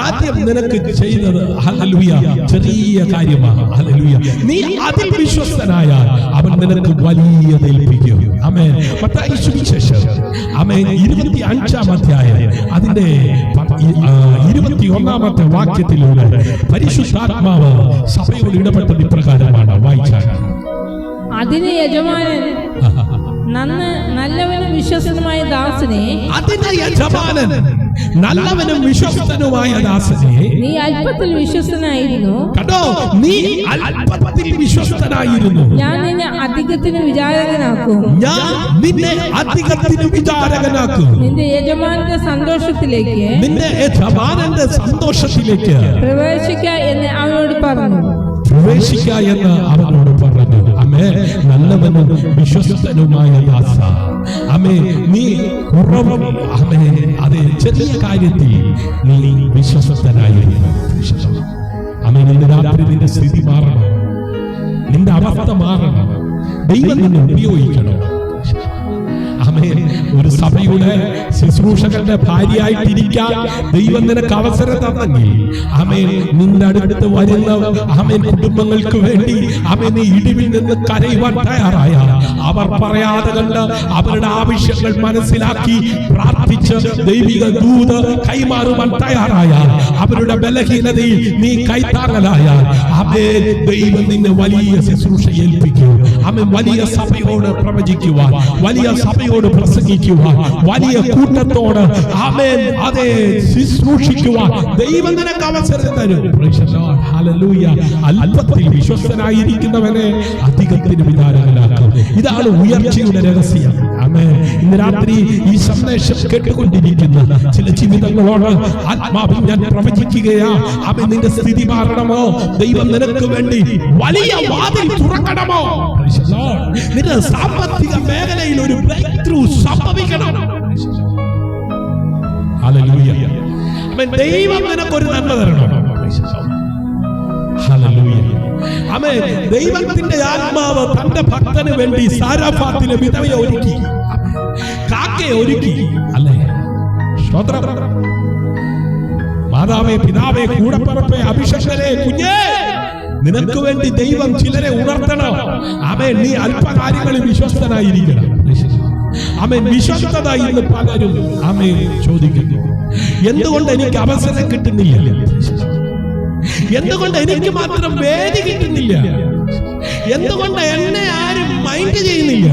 ആദ്യം നിനക്ക് ചെയ്തത്, ഹല്ലേലൂയ, ചെറിയ കാര്യമാണ്. ഹല്ലേലൂയ. നീ അതിൽ വിശ്വസ്തനായാൽ അവൻ നിനക്ക് വലിയത് ഏൽപ്പിക്കും. ആമേൻ. മത്തായി സുവിശേഷം ആമേൻ 25-ാം അധ്യായം അതിന്റെ 21-ാമത്തെ വാക്യത്തിലൂടെ പരിശുദ്ധാത്മാവ് സഭയോട് ഇടപെട്ടത് ഇപ്രകാരമാണ്. വായിച്ചാൽ അതിന് യജമാനൻ നല്ലവനും വിശ്വസ്തനുമായ ദാസനെ, അതിന്റെ യജമാനൻ നല്ലവനും വിശ്വസ്തനുമായ ദാസനെ, നീ അല്പത്തിൽ വിശ്വസ്തനായിരുന്നു, കണ്ടോ, നീ അല്പത്തിൽ വിശ്വസ്തനായിരുന്നു, ഞാൻ നിന്നെ അധികത്തിന് വിചാരകനാക്കും. ഞാൻ നിന്നെ അധികത്തിന് വിചാരകനാക്കും. നിന്റെ യജമാനന്റെ സന്തോഷത്തിലേക്ക്, നിന്റെ യജമാനന്റെ സന്തോഷത്തിലേക്ക് പ്രവേശിക്ക എന്ന് അവനോട് പറഞ്ഞു. പ്രവേശിക്ക എന്ന് അവനോട് പറഞ്ഞു. അമ്മേ, നല്ലവനും വിശ്വസ്തനുമായ ദാസ, അമ്മേ, നീ കുറവ്, അമ്മേ, അതേ ചെറിയ കാര്യത്തിൽ നീ വിശ്വസ്തനായിരുന്നു. അമ്മേ, നിന്റെ രാത്രി നിന്റെ സ്ഥിതി മാറണം, നിന്റെ അവസ്ഥ മാറണം, ദൈവം നിന്നെ ഉപയോഗിക്കണം. ആമേൻ. ഒരു സഭയുടെ ശുശ്രൂഷകന്റെ ഭാര്യയായിട്ടിരിക്കാൻ ദൈവം നിനക്ക് അവസരം തന്നെങ്കിൽ, ആമേൻ, നിന്റെ അടുത്ത് വരുന്ന ആമേൻ കുടുംബങ്ങൾക്ക് വേണ്ടി ആമേൻ നീ ഇടിവിൽ നിന്ന് കരയുവാൻ തയ്യാറായ, അവർ പറയാതെ കണ്ട് അവരുടെ ആവശ്യങ്ങൾ മനസ്സിലാക്കി പ്രാർത്ഥിച്ച് ദൈവിക ദൂത് കൈമാറുവാൻ തയ്യാറായ, അവരുടെ ബലഹീനതയിൽ നീ കൈത്താങ്ങലായാൽ, ആമേൻ, ദൈവം നിന്നെ വലിയ ശുശ്രൂഷ ഏൽപ്പിക്കും. ആമേൻ. വലിയ സഭയോട് പ്രവചിക്കുവാൻ, വലിയ സഭയോട് പ്രസംഗിക്കുവാൻ, വലിയ കൂട്ടത്തോട് ആമേൻ അതേ ശുശ്രൂഷിക്കുവാൻ ദൈവം നിനക്ക് അവസരം തരും. Price the lord. ഹല്ലേലൂയ. അല്പത്തിൽ വിശ്വസ്തനായിരിക്കുന്നവനെ അധികത്തിന് വിചാരകനാക്കും. ഇതാണ് ഉയർച്ചയുടെ രഹസ്യം. ആമേൻ. ഇന്ന് രാത്രി ഈ സന്ദേശം കേട്ടുകൊണ്ടിരിക്കുന്ന ചില ജീവിതങ്ങളോട് ആത്മാവിൽ ഞാൻ പ്രവചിക്കുകയാ. ആമേൻ. നിന്റെ സ്ഥിതി മാറണമോ? ദൈവം നിനക്ക് വേണ്ടി വലിയ വാതിൽ തുറക്കണമോ? Price the lord. നിന്റെ സാമ്പത്തിക മേഖലയിൽ ഒരു ബ്രേക്ക് ത്രൂ സംഭവിക്കണം. ഹല്ലേലൂയ. ആമേൻ. ദൈവം നിനക്കൊരു നന്മ തരണം. ഹല്ലേലൂയ. ആമേൻ. ദൈവത്തിന്റെ ആത്മാവ് തന്റെ ഭക്തന് വേണ്ടി സാരാഫാത്തിലെ വിധവയെ ഒരുക്കി, കാക്കയെ ഒരുക്കി. അല്ലേ? സ്തോത്രം. മാതാവേ, പിതാവേ, കൂടപ്പിറപ്പേ, അഭിഷക്തനെ, കുഞ്ഞേ, നിനക്ക് വേണ്ടി ദൈവം ചിലരെ ഉണർത്തണം. ആമേൻ. നീ അല്പകാര്യങ്ങളിൽ വിശ്വസ്തനായിരിക്കണം. ആമേൻ. വിശ്വസ്തത ഇന്ന് പലരും ആമേൻ ചോദിക്കുന്നു. എന്തുകൊണ്ട് എനിക്ക് അവസരം കിട്ടുന്നില്ല? എന്തുകൊണ്ട് എനിക്ക് മാത്രം വേദി കിട്ടുന്നില്ല? എന്തുകൊണ്ട് എന്നെ ആരും മൈൻഡ് ചെയ്യുന്നില്ല?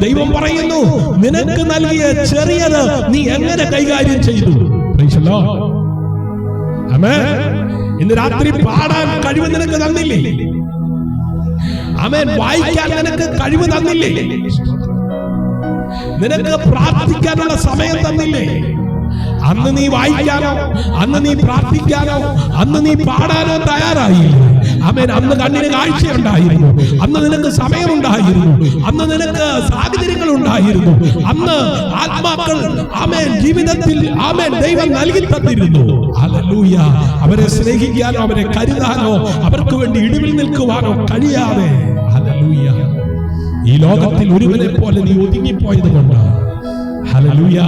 ദൈവം പറയുന്നു, നിനക്ക് നൽകിയ ചെറിയത് നീ എങ്ങനെ കൈകാര്യം ചെയ്തു? Praise the lord. ആമേൻ. ഇന്ന് രാത്രി പാടാൻ കഴിവ് നിനക്ക് തന്നില്ലേ? ആമേൻ. വായിക്കാൻ നിനക്ക് കഴിവ് തന്നില്ലേ? നിനക്ക് പ്രാർത്ഥിക്കാനുള്ള സമയം തന്നില്ലേ? അന്ന് നീ വായിക്കാനോ, അന്ന് നീ പ്രാർത്ഥിക്കാനോ, അന്ന് നീ പാടാനോ തയ്യാറായില്ല. ആമേൻ. അന്ന് കണ്ണിന് കാഴ്ചയുണ്ടായിരുന്നു, അന്ന് നിനക്ക് സമയമുണ്ടായിരുന്നു, അന്ന് നിനക്ക് സാഹചര്യങ്ങൾ ഉണ്ടായിരുന്നു, അന്ന് ആത്മാക്കൾ ആമേൻ ജീവിതത്തിൽ ആമേൻ ദൈവം നൽകി തന്നിരുന്നു. ഹല്ലേലൂയ. അവരെ സ്നേഹിക്കാനോ, അവരെ കരുതാനോ, അവർക്ക് വേണ്ടി ഇടിവിൽ നിൽക്കുവാനോ കഴിയാതെ, ഹല്ലേലൂയ, ഈ ലോകത്തിൽ ഒരുവനെ പോലെ നീ ഒതുങ്ങിപ്പോയത് കൊണ്ട്, ഹല്ലേലൂയ,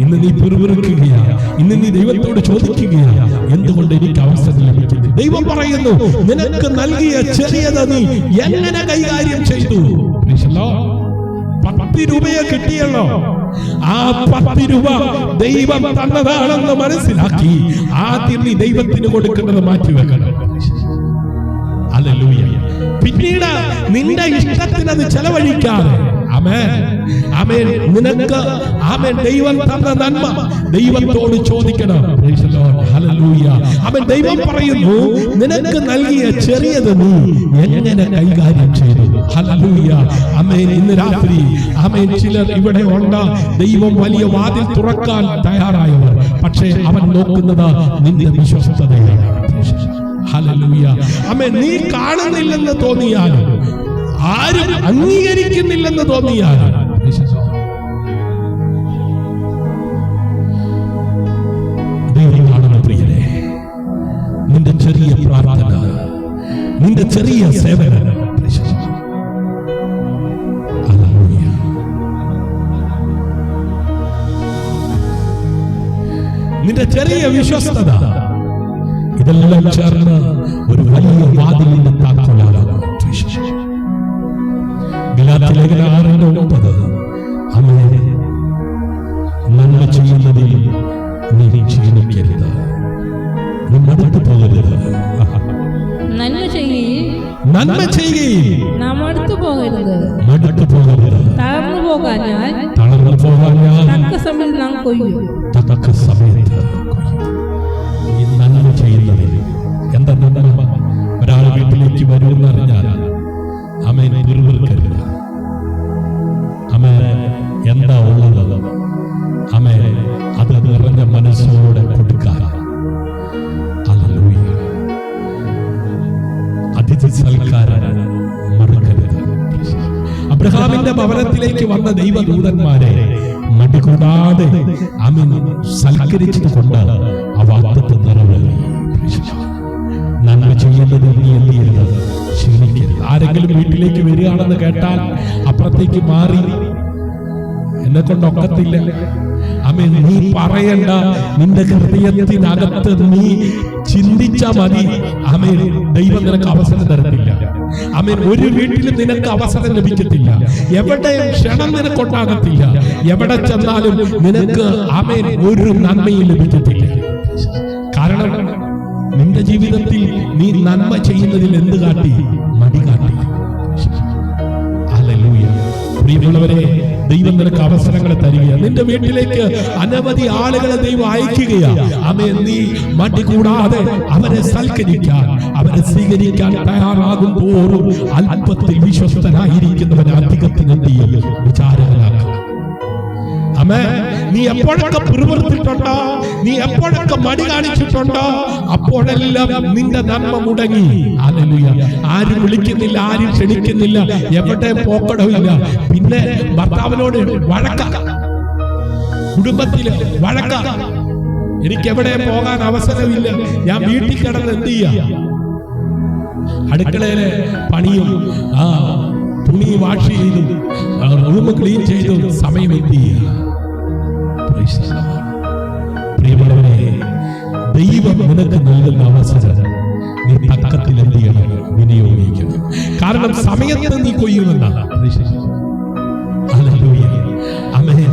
ഇന്ന് നീ പിറുപിറുക്കുകയാ. ഇന്ന് നീ ദൈവത്തോട് ചോദിക്കുകയാ, എന്തുകൊണ്ട് എനിക്ക് അവസരം ലഭിക്കുന്നു? ദൈവം പറയുന്നു, നിനക്ക് നൽകിയ ചെറിയത് നീ എങ്ങനെ കൈകാര്യം ചെയ്തു? 10 രൂപയെ കിട്ടിയല്ലോ. ആ 10 രൂപ ദൈവം തന്നതാണെന്ന് മനസ്സിലാക്കി ആദ്യം നീ ദൈവത്തിന് കൊടുക്കുന്നത് മാറ്റിവെക്കണം. ഹല്ലേലൂയ. പിന്നീട് നിന്റെ ഇഷ്ടത്തിന് അത് ചെലവഴിക്കാതെ, ആമേൻ ആമേൻ നിനക്ക് ആമേൻ ദൈവം തന്ന നന്മ ദൈവത്തോട് ചോദിക്കണം. Price the lord. ഹല്ലേലൂയ. ആമേൻ ദൈവം പറയുന്നു നിനക്ക് നൽകിയ ചെറിയത് നീ എങ്ങനെ കൈകാര്യം ചെയ്തു. ഹല്ലേലൂയ. ആമേൻ ഇന്ന് രാത്രി ആമേൻ ചിലർ ഇവിടെ ഉണ്ട്, ദൈവം വലിയ വാതിൽ തുറക്കാൻ തയ്യാറായവർ, പക്ഷേ അവൻ നോക്കുന്നത് നിന്റെ വിശ്വസ്തതയാണ്. ഹല്ലേലൂയ. ആമേൻ നീ കാണുന്നില്ലെന്ന് തോന്നിയാലും ആരും അംഗീകരിക്കുന്നില്ലെന്ന് തോന്നിയാലും ദൈവം കാണുന്ന പ്രിയരെ, നിന്റെ ചെറിയ പ്രാർത്ഥന, നിന്റെ ചെറിയ സേവനം, നിന്റെ ചെറിയ വിശ്വസ്തത, ഇതെല്ലാം ചേർന്ന് ഒരു വലിയ വാതിലിന്റെ താക്കോലാണ്. ഗലാത്യലേഖനം 6:9 ആമേൻ നന്മ ചെയ്യുന്നതിൽ നീ ക്ഷീണിക്കരുത്, നീ മടുത്തു പോകരുത്. നന്മ ചെയ്യുകയും നാം മടുത്തു പോകരുത്, തളർന്നു പോകാഞ്ഞാൽ തക്ക സമയത്ത് നാം കൊയ്യും. തക്ക സമയത്ത് ഈ നന്മ ചെയ്യുന്നതിൽ എന്താ നന്മ? ഒരാൾ വീട്ടിലേക്ക് വരുമെന്നറിഞ്ഞാൽ ആമേൻ പിറുപിറുക്കരുത്. ആമേൻ എന്താ ഉള്ളത് ആമേൻ അത് നിറഞ്ഞ മനസ്സോടെ കൊടുക്കാൻ. ഹല്ലേലൂയ. അതിഥി സൽക്കാരം മറക്കരുത്. അബ്രഹാമിന്റെ ഭവനത്തിലേക്ക് വന്ന ദൈവദൂതന്മാരെ മടികൂടാതെ ആമേൻ സൽക്കരിച്ചത് കൊണ്ട് ആ വാഗ്ദത്തം നിറവേറി. നന്മ ചെയ്യുന്നത് നീ എന്ത് ചെയ്യരുത്, ക്ഷീണിക്കരുത്. ആരെങ്കിലും വീട്ടിലേക്ക് വരികയാണെന്ന് കേട്ടാൽ അപ്പുറത്തേക്ക് മാറി എന്നെ കൊണ്ടൊക്കത്തില്ല. ആമേൻ നീ പറയണ്ട, നിന്റെ ഹൃദയത്തിനകത്ത് നീ ചിന്തിച്ച മതി. ആമേൻ ദൈവം നിനക്ക് അവസരം തരത്തില്ല. ആമേൻ ഒരു വീട്ടിലും നിനക്ക് അവസരം ലഭിക്കത്തില്ല. എവിടെയും ക്ഷണം നിനക്കൊണ്ടാകത്തില്ല. എവിടെ ചെന്നാലും നിനക്ക് ആമേൻ ഒരു നന്മയും ലഭിക്കത്തില്ല. കാരണം നിന്റെ ജീവിതത്തിൽ നീ നന്മ ചെയ്യുന്നതിൽ എന്ത് കാട്ടി? മടി കാട്ടി. ഹല്ലേലൂയ. പ്രിയമുള്ളവരെ, ദൈവം നിനക്ക് അവസരങ്ങൾ തരികയാണ്. നിന്റെ വീട്ടിലേക്ക് അനവധി ആളുകളെ ദൈവം അയക്കുകയാണ്. ആമേൻ നീ മടി കൂടാതെ അവരെ സൽക്കരിക്കാൻ, അവരെ സ്വീകരിക്കാൻ തയ്യാറാകും തോറും അല്പത്തിൽ വിശ്വസ്തനായിരിക്കുന്നവൻ അധികത്തിന് എന്ത് ചെയ്യും? വിചാരകനാകും. ആമേൻ. നീ എപ്പോഴൊക്കെ പിറുപിറുത്തിട്ടുണ്ടോ, നീ എപ്പോഴൊക്കെ മടി കാണിച്ചിട്ടുണ്ടോ, അപ്പോഴെല്ലാം നിന്റെ നന്മ മുടങ്ങി. ഹല്ലേലൂയ. ആരും വിളിക്കുന്നില്ല, ആരും ക്ഷണിക്കുന്നില്ല, എവിടെ പോക്കടമില്ല. പിന്നെ ഭർത്താവിനോട് വഴക്ക, കുടുംബത്തില് വഴക്ക. എനിക്ക് എവിടെ പോകാൻ അവസരമില്ല, ഞാൻ വീട്ടിൽ കിടന്ന് എന്ത് ചെയ്യാ? അടുക്കളയിലെ പണിയും തുണി വാഷ് ചെയ്തും റൂം ക്ലീൻ ചെയ്തും സമയം എന്ത് ചെയ്യുക? പ്രിയമുള്ളവരെ, ദൈവം നിനക്ക് നൽകുന്ന അവസരം നീ തക്കത്തിൽ എന്ത് ചെയ്യണം? വിനിയോഗിക്കണം. കാരണം സമയത്ത് നീ കൊയ്യുമെന്നാണ്. ഹല്ലേലൂയ. ആമേൻ.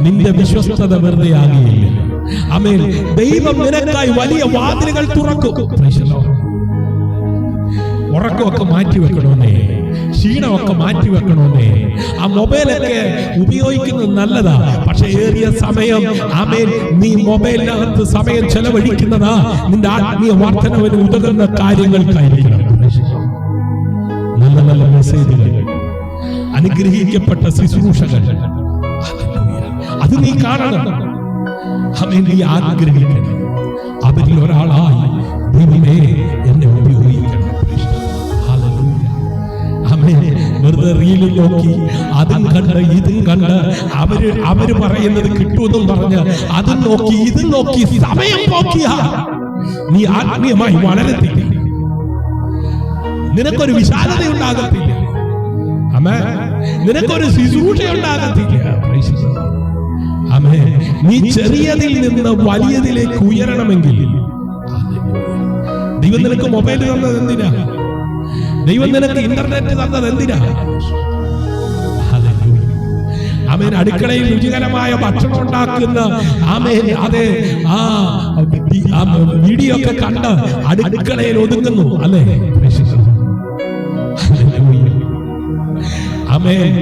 നിന്റെ വിശ്വസ്തത വെറുതെ ആകുകയില്ല. ആമേൻ. ദൈവം നിനക്കായി വലിയ വാതിലുകൾ തുറക്കും. ഉറക്കമൊക്കെ മാറ്റി വെക്കണോന്നേ, ക്ഷീണമൊക്കെ മാറ്റി വെക്കണോന്നേ. ആ മൊബൈലൊക്കെ ഉപയോഗിക്കുന്നത് നല്ലതാ, പക്ഷെ ഏറിയ സമയം ആമേൻ നീ മൊബൈലിനകത്ത് സമയം ചെലവഴിക്കുന്നതാ നിന്റെ ആത്മീയ വർധനവിന് ഉതകുന്ന കാര്യങ്ങൾക്കായിരിക്കണം. നല്ല നല്ല മെസ്സേജുകൾ, അനുഗ്രഹിക്കപ്പെട്ട ശുശ്രൂഷകൾ, അത് നീ കാണണം. ആമേൻ. നീ ആഗ്രഹിക്കണം. അവരിൽ ഒരാളായി ദൈവമേ എന്നെ ഉപയോഗിക്കണം. വെറുതെ റീലും നോക്കി അതും കണ്ട് ഇതും കണ്ട് അവര് പറയുന്നത് കിട്ടുമെന്നും പറഞ്ഞ് അതും നോക്കി ഇതും നോക്കി സമയം നോക്കിയ നീ ആത്മീയമായി വളരത്തില്ല. നിനക്കൊരു വിശാലത ഉണ്ടാകത്തില്ല. ആമേൻ. നിനക്കൊരു ശുശ്രൂഷ ഉണ്ടാകത്തില്ല. ആമേൻ. നീ ചെറിയതിൽ നിന്ന് വലിയതിലേക്ക് ഉയരണമെങ്കിൽ ദൈവം നിനക്ക് മൊബൈൽ തന്നത് എന്തിനാ? ദൈവം നിനക്ക് ഇന്റർനെറ്റ് തന്നത് എന്തിനാ? ആമേൻ. അടുക്കളയിൽ രുചികരമായ ഭക്ഷണം ഉണ്ടാക്കുന്ന ആമേൻ അതെ വീഡിയോ ഒക്കെ കണ്ട് അടുക്കളയിൽ ഒതുങ്ങുന്നു അല്ലേ? ആമേൻ.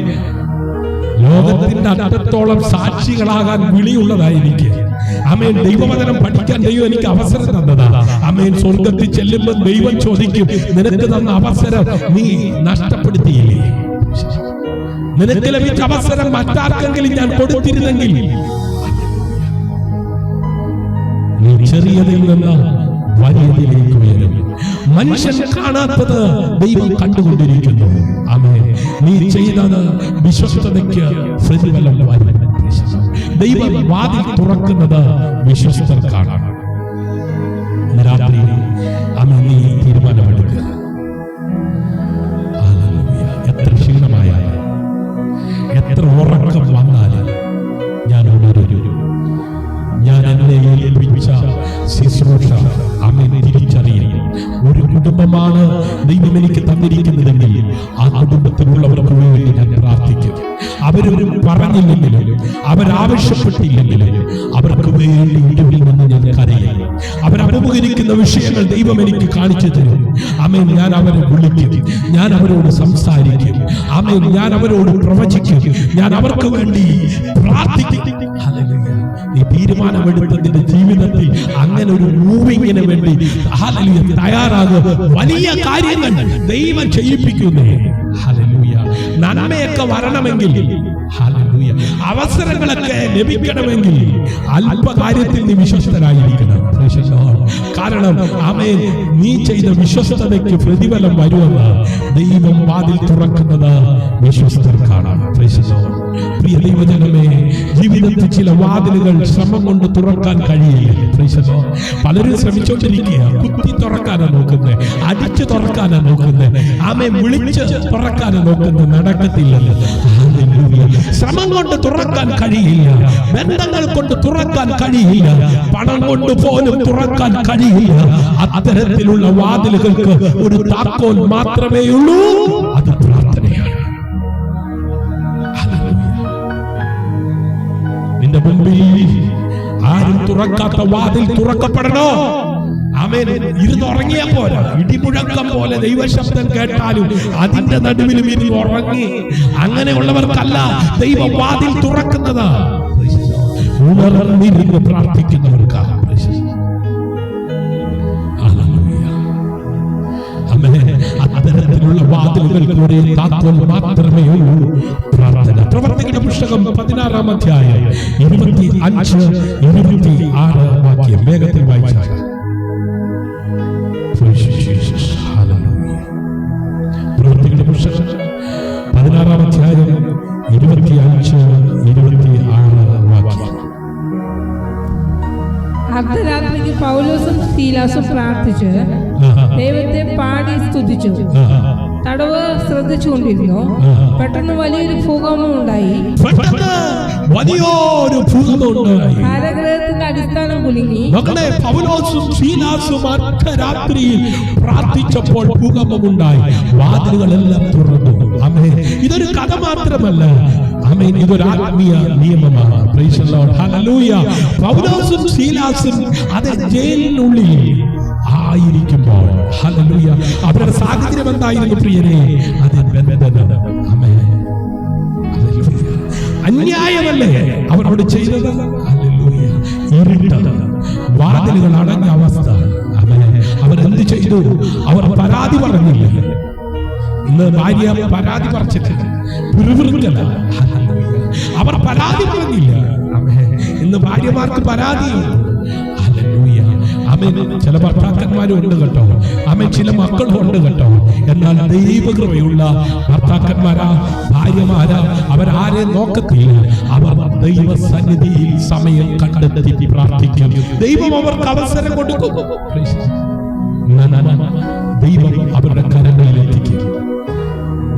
ലോകത്തിന്റെ അറ്റത്തോളം സാക്ഷികളാകാൻ വിളിയുള്ളതായിരിക്കും. ആമേൻ. ദൈവവചനം പഠിക്കാൻ ദൈവം എനിക്ക് അവസരം തന്നതാ. ആമേൻ. സ്വർഗത്തിൽ ചെല്ലുമ്പോൾ ദൈവം ചോദിക്കും, നിനക്ക് തന്ന അവസരം നീ നഷ്ടപ്പെടുത്തിയില്ലേ? നിനക്ക് ലഭിച്ച അവസരം മറ്റാർക്കെങ്കിലും ഞാൻ കൊടുത്തിരുന്നെങ്കിൽ നീ ചെറിയതിൽ നിന്ന് വലിയതിലേക്ക് ഉയരും. മനുഷ്യൻ കാണാത്തത് ദൈവം കണ്ടുകൊണ്ടിരിക്കുന്നു. ആമേൻ. നീ ചെയ്തത് വിശ്വസ്തതയ്ക്ക് പ്രതിഫലം വരും. ദൈവം വാതിൽ തുറക്കുന്നത് വിശ്വസ്തർക്കാണ്. രാത്രി ആമേൻ, നീ തീരുമാനമെടുക്കുക. എത്ര ക്ഷീണമായാലും എത്ര ഉറക്കം വന്നാലും ഞാൻ എന്നെ ഏൽപ്പിച്ച ശുശ്രൂഷ ആമേൻ തിരിച്ചറിയും. ഒരു കുടുംബമാണ് ദൈവം എനിക്ക് തന്നിരിക്കുന്നതെങ്കിൽ ആ കുടുംബത്തിലുള്ളവർക്ക് വേണ്ടി ഞാൻ പ്രാർത്ഥിക്കും. അവരൊരു പറഞ്ഞില്ലെങ്കിലും അവരാവശ്യപ്പെട്ടില്ലെങ്കിലും അവർക്ക് വേണ്ടി ഇരുവിൽ നിന്ന് ഞാൻ കരയും. അവരഭിമുഖീകരിക്കുന്ന വിഷയങ്ങൾ ദൈവം എനിക്ക് കാണിച്ചു തരും. ആമേൻ. ഞാൻ അവരെ വിളിക്കും, ഞാൻ അവരോട് സംസാരിക്കും. ആമേൻ. ഞാൻ അവരോട് പ്രവചിക്കും, ഞാൻ അവർക്ക് വേണ്ടി പ്രാർത്ഥിക്കും. നീ തീരുമാനമെടുത്തതിന്റെ ജീവിതത്തിൽ അങ്ങനെ ഒരു മൂവിങ്ങിന് വേണ്ടി തയ്യാറാകും. വലിയ കാര്യങ്ങൾ ദൈവം ചെയ്യിപ്പിക്കുന്നേ. ഹല്ലേലൂയ. നന്മയൊക്കെ വരണമെങ്കിൽ, ഹല്ലേലൂയ, അവസരങ്ങളൊക്കെ ലഭിക്കണമെങ്കിൽ അല്പകാര്യത്തിൽ നീ വിശ്വസ്തരായിരിക്കണം. കാരണം ആമേൻ, നീ ചെയ്ത വിശ്വസ്തതയ്ക്ക് പ്രതിഫലം വരുമെന്ന് ദൈവം വാതിൽ തുറക്കുന്നത് വിശ്വസ്തർക്കാണ്. പ്രിയ ദൈവജനമേ, ജീവിതത്തിൽ ചില വാതിലുകൾ ശ്രമം കൊണ്ട് തുറക്കാൻ കഴിയില്ല. പലരും ശ്രമിച്ചോണ്ടിരിക്കുക. കുത്തി തുറക്കാനാണ് നോക്കുന്നത്, അടിച്ചു തുറക്കാനാണ് നോക്കുന്നത്, ആമേൻ, വിളിച്ച് തുറക്കാനാണ് നോക്കുന്നത്. നടക്കത്തില്ലല്ലോ. ശ്രമം കൊണ്ട് തുറക്കാൻ കഴിയില്ല, ബന്ധങ്ങൾ കൊണ്ട് തുറക്കാൻ കഴിയില്ല, പണം കൊണ്ട് പോലും തുറക്കാൻ കഴിയില്ല. അത്തരത്തിലുള്ള വാതിലുകൾക്ക് ഒരു താക്കോൽ മാത്രമേ ഉള്ളൂ, അത് പ്രാർത്ഥനയാണ്. നിന്റെ മുമ്പിൽ ആരും തുറക്കാത്ത വാതിൽ തുറക്കപ്പെടണോ? ആമേൻ. ഇരുന്നുറങ്ങിയാ പോരാ. ഇടിമുഴക്കം പോലെ ദൈവശബ്ദം കേട്ടാലും അതിന്റെ നടുവിലും ഇരുന്നുറങ്ങി അങ്ങനെയുള്ളവർക്കല്ല ദൈവം വാതിൽ തുറക്കുന്നത്. ഉണർന്നിരുന്ന് പ്രാർത്ഥിക്കുന്നവർക്കാണ്. അത്തരത്തിലുള്ള വാതിലുകൾക്ക് ഒരേ താക്കോൽ മാത്രമേ ഉള്ളൂ, പ്രാർത്ഥന. പ്രവർത്തികളുടെ പുസ്തകം 16-ാം അധ്യായം 25-26 വാക്യം വേഗത്തിൽ വായിച്ചാൽ. പ്രവർത്തികളുടെ പുസ്തകം 16-ാം അധ്യായം 25-26 വാക്യം. അർദ്ധരാത്രിക്ക് പൗലോസും സീലാസും പ്രാർത്ഥിച്ച് ദൈവത്തെ പാടി സ്തുതിച്ചു. തടവ് ശ്രദ്ധിച്ചുകൊണ്ടിരുന്നു. പെട്ടെന്ന് വലിയൊരു ഭൂകമ്പം ഉണ്ടായി. കാരാഗൃഹത്തിന്റെ അടിസ്ഥാനം കുലുങ്ങി. പൗലോസും സീലാസും അർദ്ധരാത്രിയിൽ പ്രാർത്ഥിച്ചപ്പോൾ ഭൂകമ്പമുണ്ടായി. വാതിലുകളെല്ലാം തുറന്നു. ആമേൻ. ഇതൊരു കഥ മാത്രമല്ല, ആമേൻ, ഇതൊരു ആത്മീയ നിയമമാണ്. Price the lord. ഹല്ലേലൂയ. പൗലോസും സീലാസും അത് ജയിലിനുള്ളിൽ ആയിരിക്കുമ്പോൾ, ഹല്ലേലൂയ, അവരുടെ സാഹചര്യം എന്തായിരുന്നു പ്രിയരെ? അത് ബന്ധനം. ആമേൻ. ഹല്ലേലൂയ. അന്യായമല്ലേ അവരോട് ചെയ്തത്? ഹല്ലേലൂയ. ഇരുട്ട്, വാതിലുകൾ അടഞ്ഞ അവസ്ഥ. ആമേൻ. അവരെന്ത് ചെയ്തു? അവർ പരാതി പറഞ്ഞില്ല. ഇന്ന് ഭാര്യ പരാതി പറിച്ചിട്ടില്ല, പുരുവൃക്കല. അവർ പരാതി പറഞ്ഞില്ല. ആമേൻ. ഇന്ന് ഭാര്യമാർക്ക് പരാതിയുണ്ട്. ഹല്ലേലൂയ. ആമേൻ. ചില ഭർത്താക്കന്മാരും ഉണ്ട് കേട്ടോ. ആമേൻ. ചില മക്കളും ഉണ്ട് കേട്ടോ. എന്നാൽ ദൈവകൃപയുള്ള ഭർത്താക്കന്മാരാ, ഭാര്യമാരാ, അവരാരെ നോക്കത്തില്ല. അവർ ദൈവ സന്നിധിയിൽ സമയം കണ്ടെത്തി പ്രാർത്ഥിക്കും. ദൈവം അവർക്ക് അവസരം കൊടുക്കും. ദൈവം അവരുടെ കരങ്ങളിൽ എത്തിക്കും.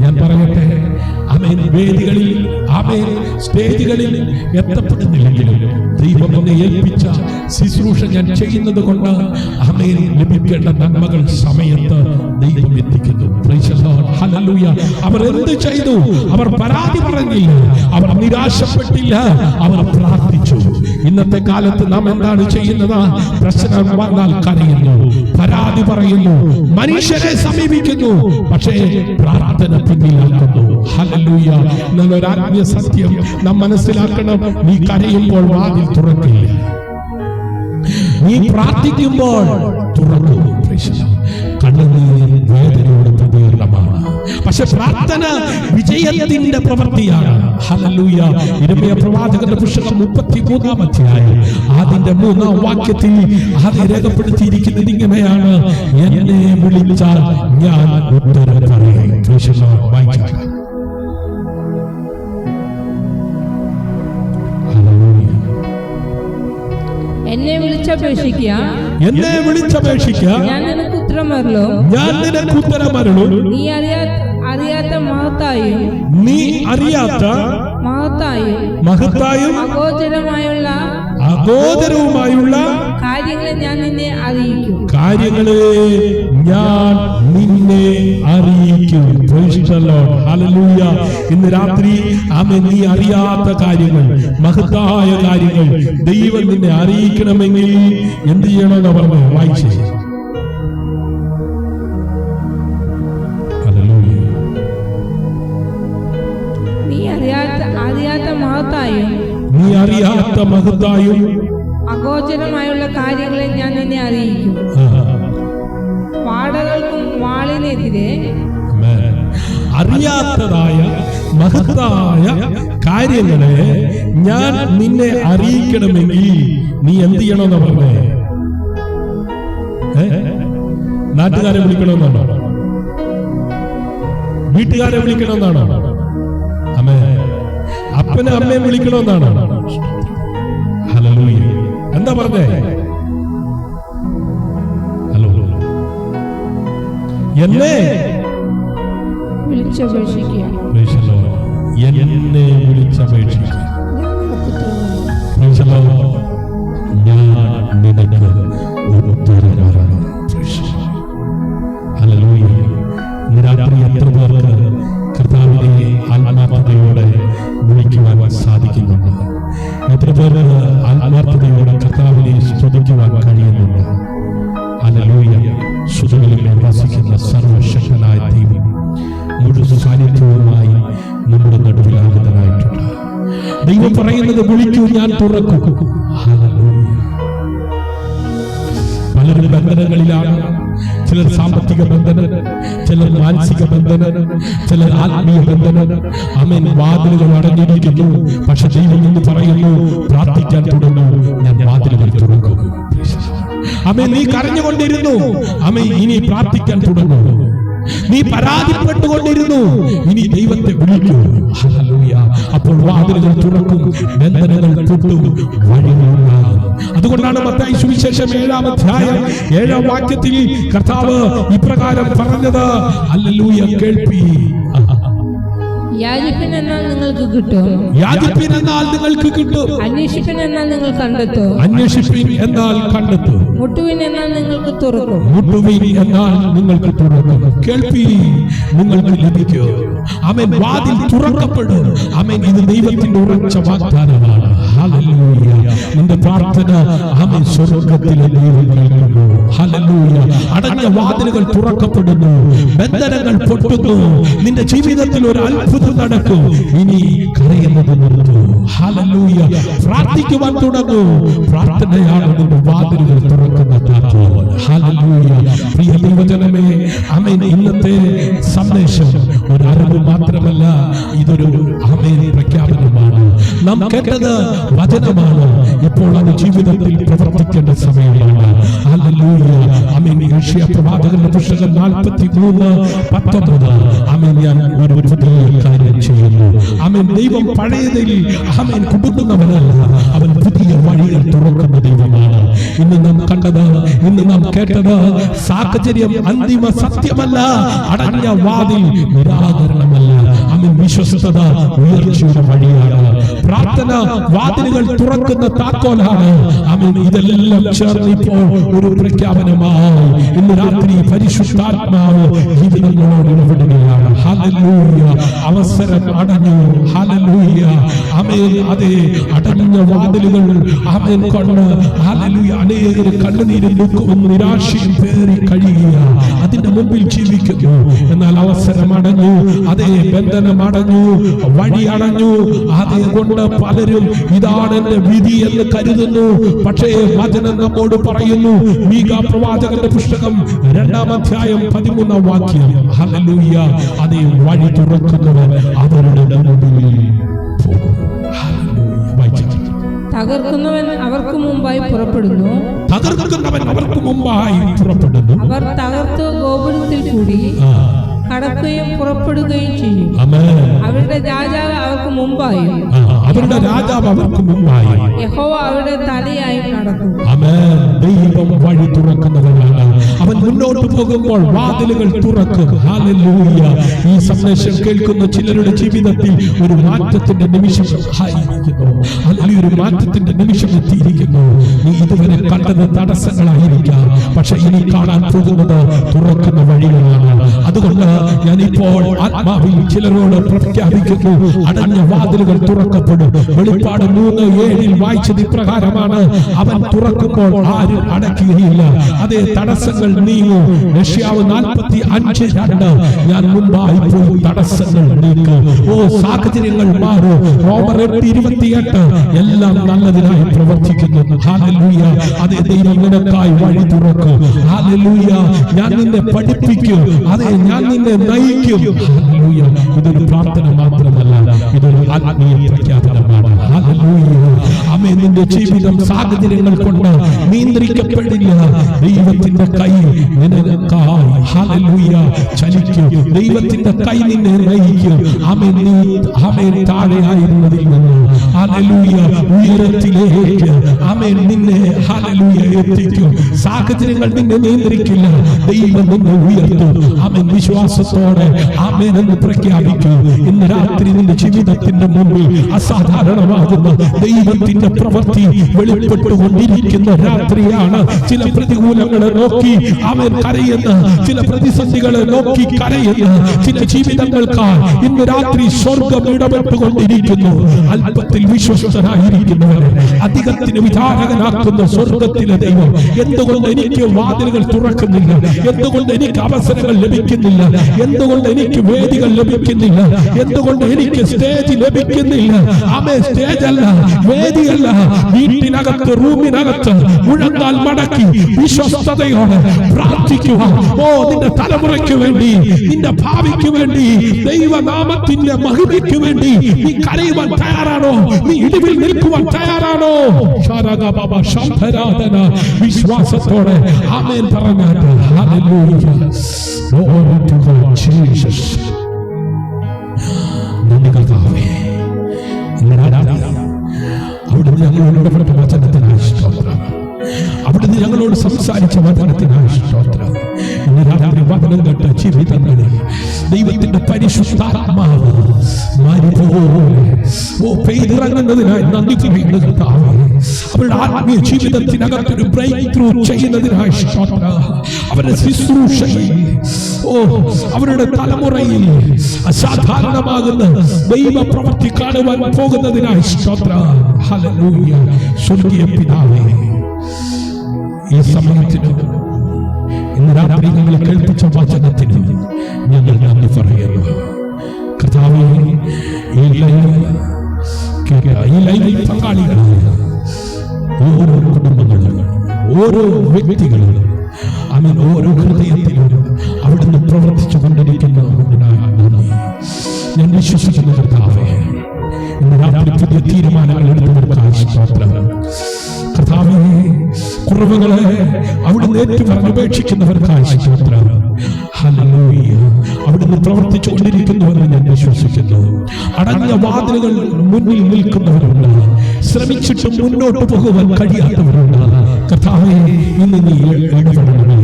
ഞാൻ പറയട്ടെ, ആമേൻ, വേദികളിൽ, ആമേൻ, സ്റ്റേജുകളിൽ എത്തപ്പെടുന്നില്ലെങ്കിലും ദൈവം എന്നെ ഏൽപ്പിച്ച ശുശ്രൂഷ ഞാൻ ചെയ്യുന്നത് കൊണ്ട് ആമേൻ ലഭിക്കേണ്ട നന്മകൾ സമയത്ത് ദൈവം എത്തിക്കുന്നു. Price the lord. ഹല്ലേലൂയ. അവർ എന്ത് ചെയ്തു? അവർ പരാതി പറഞ്ഞില്ല, അവർ നിരാശപ്പെട്ടില്ല, അവർ പ്രാർത്ഥിച്ചു. ഇന്നത്തെ കാലത്ത് നാം എന്താണ് ചെയ്യുന്നത്? പ്രശ്നം വന്നാൽ കരയുന്നു, പരാതി പറയുന്നു, മനുഷ്യരെ സമീപിക്കുന്നു, പക്ഷേ പ്രാർത്ഥന പിന്നിലാക്കുന്നു. ഹല്ലേലൂയ. ഹല്ലേലൂയ. എന്നാൽ ഒരു ആത്മീയ സത്യം നാം മനസ്സിലാക്കണം. നീ കരയുമ്പോൾ വാതിൽ തുറക്കില്ല, നീ പ്രാർത്ഥിക്കുമ്പോൾ തുറക്കും. കണ്ണുനീർ വേദനയോട് പ്രതികരണമാണ്, പക്ഷെ പ്രാർത്ഥന വിജയത്തിന്റെ പ്രവൃത്തിയാണ്. ഹല്ലേലൂയ. യിരെമ്യാ പ്രവാചകന്റെ പുസ്തകം 33-ാം അധ്യായം അതിന്റെ 3-ാം വാക്യത്തിൽ അത് രേഖപ്പെടുത്തിയിരിക്കുന്നത് ഇങ്ങനെയാണ്: എന്നെ വിളിച്ചാൽ ഞാൻ ഉത്തരം പറയും. വായിക്കാം. എന്നെ വിളിച്ചപേക്ഷിക്കുക, ഞാൻ നിനക്ക് ഉത്തരമരുളും. നീ അറിയാത്ത മഹത്തായും അഗോചരവുമായുള്ള കാര്യങ്ങളെ ഞാൻ നിന്നെ അറിയിക്കും. ഹല്ലേലൂയ. ഇന്ന് രാത്രി ആമേൻ, നീ അറിയാത്ത കാര്യങ്ങൾ, മഹത്തായ കാര്യങ്ങൾ ദൈവം നിന്നെ അറിയിക്കണമെങ്കിൽ എന്ത് ചെയ്യണമെന്ന് പറഞ്ഞു. വായിച്ചേ. നീ അറിയാത്ത മഹത്തായും അഗോചരമായുള്ള കാര്യങ്ങളെ ഞാൻ നിന്നെ അറിയിക്കും. പാടകൾക്കും വാളിനെതിരെ അറിയാത്തതായ മഹത്തായ കാര്യങ്ങളെ ഞാൻ നിന്നെ അറിയിക്കണമെങ്കിൽ നീ എന്ത് ചെയ്യണമെന്ന് പറഞ്ഞേ? നാട്ടുകാരെ വിളിക്കണമെന്നാണോ? വീട്ടുകാരെ വിളിക്കണമെന്നാണോ? അപ്പനെ അമ്മയും വിളിക്കണമെന്നാണോ? ഹല്ലേലൂയ. എന്താ പറഞ്ഞേ? ഹലോ, എന്നെ വിളിച്ചപേക്ഷിക്കുക, എന്നെ വിളിച്ചപേക്ഷിക്കുക, ഞാൻ നിനക്ക് ഉത്തരം പറയും. ഹല്ലേലൂയ. ഇന്ന് രാത്രി എത്ര പേർക്ക് കർത്താവിനെ ആത്മാർത്ഥതയോടെ വിളിക്കുവാൻ സാധിക്കുന്നുണ്ട്? എത്ര പേർക്ക് ആത്മാർത്ഥതയോടെ കർത്താവിനെ സ്തുതിക്കുവാൻ കഴിയുന്നുണ്ട്? ഹല്ലേലൂയ. സുതകളിൽ വസിക്കുന്ന സർവശക്തനായ ദൈവം മുഴുവൻ സാന്നിധ്യവുമായി നമ്മുടെ നടുവിലാകുന്നതായിട്ടുണ്ട്. ദൈവം പറയുന്നത്, വിളിക്കൂ, ഞാൻ തുറക്കും. ഹല്ലേലൂയ. പലരും ബന്ധനങ്ങളിലാണ്. ചിലർ സാമ്പത്തിക ബന്ധനം, ചിലർ മാനസിക ബന്ധനം, ചിലർ ആത്മീയ ബന്ധനം. ആമേൻ. വാതിലുകൾ അടഞ്ഞിരിക്കുന്നു. പക്ഷെ ദൈവം എന്ന് പറയുന്നു, പ്രാർത്ഥിക്കാൻ തുടങ്ങൂ, ഞാൻ വാതിലുകൾ തുറക്കും. ആമേൻ. നീ കരഞ്ഞുകൊണ്ടിരുന്നു, ആമേൻ, ഇനി പ്രാർത്ഥിക്കാൻ തുടങ്ങൂ. നീ പരാതിപ്പെട്ടുകൊണ്ടിരുന്നു, ഇനി ദൈവത്തെ വിളിക്കൂ. ഹല്ലേലൂയ. അപ്പോൾ വാതിലുകൾ തുറക്കും, ബന്ധനങ്ങൾ പൊട്ടും, വഴികളുണ്ടാകും. അതുകൊണ്ടാണ് മത്തായി സുവിശേഷം 7-ാം അധ്യായം 7-ാം വാക്യത്തിൽ കർത്താവ് ഇപ്രകാരം പറഞ്ഞത്. ഹല്ലേലൂയ. കേൾപ്പി. യാചിപ്പിൻ എന്നാൽ നിങ്ങൾക്ക് കിട്ടും, യാചിപ്പിൻ എന്നാൽ നിങ്ങൾക്ക് കിട്ടും. അന്വേഷിപ്പിൻ എന്നാൽ നിങ്ങൾ കണ്ടെത്തും, അന്വേഷിപ്പിൻ എന്നാൽ കണ്ടെത്തും. മുട്ടുവിൻ എന്നാൽ നിങ്ങൾക്ക് തുറക്കും, മുട്ടുവിൻ എന്നാൽ നിങ്ങൾക്ക് തുറക്കും. കേൾപ്പി, നിങ്ങൾക്ക് ലഭിക്കും. ആമേൻ. വാതിൽ തുറക്കപ്പെടും. ആമേൻ. ഇത് ദൈവത്തിന്റെ ഉറച്ച വാഗ്ദാനമാണ്. ഹല്ലേലൂയ. നിന്റെ പ്രാർത്ഥന ആമേൻ സ്വർഗ്ഗത്തിലെ ദൈവം കേൾക്കുന്നു. ഹല്ലേലൂയ. അടഞ്ഞ വാതിലുകൾ തുറക്കപ്പെടുന്നു, ബന്ധനങ്ങൾ പൊട്ടുന്നു. നിന്റെ ജീവിതത്തിൽ ഒരു അത്ഭുതം നടക്കും. ഇനി കരയുന്നത് നിർത്തൂ. ഹല്ലേലൂയ. പ്രാർത്ഥിക്കുവാൻ തുടങ്ങൂ. പ്രാർത്ഥനയാണ് നിന്റെ വാതിലുകൾ തുറക്കുന്ന താക്കോൽ. ഹല്ലേലൂയ. പ്രിയ ദൈവജനമേ, ആമേൻ. ഇന്നത്തെ സന്ദേശം ഒരു അറിവ് മാത്രമല്ല, ഇതൊരു ആമേൻ പ്രഖ്യാപനമാണ്. നാം കേട്ടത് വചനമാണ്. ഇപ്പോൾ അത് ജീവിതത്തിൽ പ്രവർത്തിക്കേണ്ട സമയമാണ്. ഹല്ലേലൂയ. ആമേൻ. യെശയ്യാ പ്രവാചകന്റെ പുസ്തകം 43:19. ആമേൻ. ഞാൻ ഒരു പുതിയ കാര്യം ചെയ്യുന്നു. ആമേൻ. ദൈവം പഴയതിൽ ആമേൻ കുടുക്കുന്നവനല്ല, അവൻ പുതിയ വഴികൾ തുറക്കുന്ന ദൈവമാണ്. ഇന്ന് നാം കണ്ടത്, ഇന്ന് നാം കേട്ടത് സാഹചര്യം അന്തിമ സത്യമല്ല, അടഞ്ഞ വാതിൽ നിരാകരണമല്ല. ആമേൻ. വിശ്വസ്തത ഉയർച്ചയുടെ വഴിയാണ്. പ്രാർത്ഥന വാതിലുകൾ തുറക്കുന്ന താക്കോലാണ്. ആമേൻ. ഇതെല്ലാം ചേർന്ന് ഇപ്പോൾ ഒരു പ്രഖ്യാപനമായി ഇന്ന് രാത്രി പരിശുദ്ധാത്മാവ് ജീവിതങ്ങളോട് ഇടപെടുകയാണ്. ഹല്ലേലൂയ. അവസരം അടഞ്ഞു. ഹല്ലേലൂയ. ആമേൻ. അതേ അടഞ്ഞ വാതിലുകൾ ആമേൻ കൊണ്ട് ഹല്ലേലൂയ അനേകർ കണ്ണുനീരും ദുഃഖവും നിരാശയും പേറി കഴിയുക, അതിന്റെ മുമ്പിൽ ജീവിക്കുന്നു. എന്നാൽ അവസരം അടഞ്ഞു, അതേ ബന്ധനം അടഞ്ഞു, വഴി അടഞ്ഞു. അതുകൊണ്ട് പലരും ഇതാണ് എന്റെ വിധി എന്ന് കരുതുന്നു. പക്ഷേ വചനം നമ്മോട് പറയുന്നു, മീഖാ പ്രവാചകന്റെ പുസ്തകം 2-ാം അധ്യായം 13-ാം വാക്യം, ഹല്ലേലൂയ, അതേ വഴി തുറക്കുന്നവർ അവരുടെ മുമ്പിൽ പോകും. ഹല്ലേലൂയ. വായിച്ചു. തകർക്കുന്നവൻ അവർക്ക് മുമ്പായി പുറപ്പെടുന്നു, തകർക്കുന്നവൻ അവർക്ക് മുമ്പായി പുറപ്പെടുന്നു. അവർ തകർത്ത് ഗോപുരത്തിൽ കൂടി കടക്കുകയും പുറപ്പെടുകയും ചെയ്യും. അവരുടെ രാജാവ് അവർക്ക് മുമ്പായും യഹോവ അവരുടെ തലയായും നടക്കും. ദൈവം വഴി തുറക്കുന്നവനാണ്. അവൻ മുന്നോട്ട് പോകുമ്പോൾ വാതിലുകൾ തുറക്കും. ഹല്ലേലൂയ. ഈ സന്ദേശം കേൾക്കുന്ന ചിലരുടെ ജീവിതത്തിൽ ഒരു മാറ്റത്തിന്റെ നിമിഷം ഒരു മാറ്റത്തിന്റെ നിമിഷം എത്തിയിരിക്കുന്നു. നീ ഇതുവരെ കണ്ടത് തടസ്സങ്ങളായിരിക്കാം, പക്ഷെ ഇനി കാണാൻ പോകുന്നത് തുറക്കുന്ന വഴികളാണ്. അതുകൊണ്ട് ഞാനിപ്പോൾ ആത്മാവിൽ ചിലരോട് പ്രഖ്യാപിക്കുന്നു, അടഞ്ഞ വാതിലുകൾ തുറക്കപ്പെടും. വെളിപ്പാട് 3:7 വായിച്ചത് ഇപ്രകാരമാണ്, അവൻ തുറക്കുമ്പോൾ ആരും അടയ്ക്കുകയില്ല. അതേ തടസ്സങ്ങൾ നീങ്ങും. യെശയ്യാവ് 45:2 ഞാൻ മുമ്പായി പോയി തടസ്സങ്ങൾ നീക്കും. സാഹചര്യങ്ങൾ മാറും. റോമർ 8:28 എല്ലാം നല്ലതിനായി പ്രവർത്തിക്കുന്നു. ഹല്ലേലൂയ. അതേ ദൈവം നിനക്കായി വഴി തുറക്കും. ഹല്ലേലൂയ. ഞാൻ നിന്നെ പഠിപ്പിക്കും. അതേ ഞാൻ നിന്നെ നയിക്കും. ഹല്ലേലൂയ. ഇതൊരു പ്രാർത്ഥന മാത്രമല്ല, ഇതൊരു ആത്മീയ പ്രഖ്യാപനമാണ്. ഹല്ലേലൂയ. ആമേൻ. നിന്റെ ജീവിതം സാഹചര്യങ്ങൾ കൊണ്ട് നിയന്ത്രിക്കപ്പെടില്ല. ദൈവത്തിന്റെ കൈ നിനക്കായി ഹല്ലേലൂയ ചലിക്കും. ദൈവത്തിന്റെ കൈ നിന്നെ നയിക്കും. ആമേൻ. നീ ആമേൻ താഴെയായിരുന്നതിൽ നിന്ന് ഹല്ലേലൂയ ഉയരത്തിലേക്ക് ആമേൻ നിന്നെ ഹല്ലേലൂയ എത്തിക്കും. സാഹചര്യങ്ങൾ നിന്നെ നിയന്ത്രിക്കില്ല. ദൈവം നിന്നെ ഉയർത്തും. ആമേൻ. വിശ്വാസത്തോടെ ആമേൻ എന്ന് പ്രഖ്യാപിക്കും. ഇന്ന് രാത്രി നിന്റെ ജീവിതത്തിന്റെ മുമ്പിൽ അസാധാരണമാകുന്ന ദൈവത്തിന്റെ പ്രവൃത്തി വെളിപ്പെട്ടുകൊണ്ടിരിക്കുന്ന രാത്രിയാണ്. ചില പ്രതികൂലങ്ങളെ നോക്കി ആമേൻ കരയുന്ന, ചില പ്രതിസന്ധികളെ നോക്കി കരയുന്ന ചില ജീവിതങ്ങൾക്കായി ഇന്ന് രാത്രി സ്വർഗം ഇടപെട്ടുകൊണ്ടിരിക്കുന്നു. അല്പത്തിൽ വിശ്വസ്തനായിരിക്കുന്നവരെ അധികത്തിന് വിചാരകനാക്കുന്ന സ്വർഗത്തിലെ ദൈവം എന്തുകൊണ്ട് എനിക്ക് വാതിലുകൾ തുറക്കുന്നില്ല, എന്തുകൊണ്ട് എനിക്ക് അവസരങ്ങൾ ലഭിക്കുന്നില്ല, എന്തുകൊണ്ട് എനിക്ക് വേദികൾ ലഭിക്കുന്നില്ല, എന്തുകൊണ്ട് എനിക്ക് സ്റ്റേജ് ലഭിക്കുന്നില്ല. ആമേ സ്റ്റേജ് അല്ല, വേദിയല്ല, വീട്ടിനകത്ത് റൂമിനകത്ത് മുഴങ്കാൽ മടക്കി വിശ്വസ്തയോടെ പ്രാർത്ഥിക്കുക. നിന്റെ തലമുറയ്ക്ക് വേണ്ടി, നിന്റെ ഭാവിക്ക് വേണ്ടി, ദൈവനാമത്തിന്റെ മഹിമയ്ക്ക് വേണ്ടി നീ കരയുവാൻ തയ്യാറാണോ? നീ ഇടിവിൽ നിൽക്കുവാൻ തയ്യാറാണോ? വിശ്വാസത്തോടെ ആമേൻ പറഞ്ഞാൽ അവിടുന്ന് ഞങ്ങളോട് ഇടപെട്ട വചനത്തിനായി സ്തോത്രം. അവിടുന്ന് ഞങ്ങളോട് സംസാരിച്ച വചനത്തിനായി സ്തോത്രം. ഇന്ന് രാത്രി വചനം കേട്ട ജീവിതങ്ങളിൽ ദൈവത്തിന്റെ പരിശുദ്ധാത്മാവ് പെയ്തിറങ്ങുന്നതിനായി നന്ദി പറയുന്നത്. അവരുടെ ആത്മീയ ജീവിതത്തിനകത്തൊരു ബ്രേക്ക് ത്രൂ ചെയ്യുന്നതിനായി സ്തോത്രം. അവരുടെ ശുശ്രൂഷയിൽ അവരുടെ തലമുറയിൽ അസാധാരണമാകുന്ന ദൈവ പ്രവൃത്തി കാണുവാൻ പോകുന്നതിനായി സ്തോത്രം. ഹല്ലേലൂയ. സ്വർഗീയ പിതാവേ, ഈ സമയത്തിന് ഇന്ന് രാത്രി ഞങ്ങൾ കേൾപ്പിച്ച വചനത്തിന് ഞങ്ങൾ നന്ദി പറയുന്നു. കർത്താവേ, ഈ ലൈവിൽ പങ്കാളികളായ ഓരോ കുടുംബങ്ങളും ഓരോ വ്യക്തികളും അവൻ ഓരോ ഹൃദയത്തിലും അവിടുന്ന് പ്രവർത്തിച്ചു കൊണ്ടിരിക്കുന്നതിനായി നന്ദി. ഞാൻ വിശ്വസിക്കുന്ന കർത്താവേ, ഇന്ന് രാത്രി പുതിയ തീരുമാനങ്ങൾ എടുത്തവർക്കായി സ്തോത്രം. കർത്താവേ, കുറവുകളെ അവിടുന്ന് ഏറ്റുപറഞ്ഞ് ഉപേക്ഷിക്കുന്നവർക്കായി സ്തോത്രം. ഹല്ലേലൂയ. അവിടുന്ന് പ്രവർത്തിച്ചു കൊണ്ടിരിക്കുന്നവരെ ഞാൻ വിശ്വസിക്കുന്നു. അടഞ്ഞ വാതിലുകൾ മുന്നിൽ നിൽക്കുന്നവരുണ്ട്, ശ്രമിച്ചിട്ടും മുന്നോട്ട് പോകുവാൻ കഴിയാത്തവരുണ്ട്. കർത്താവേ, ഇന്ന് നീ ഇടപെടണമേ.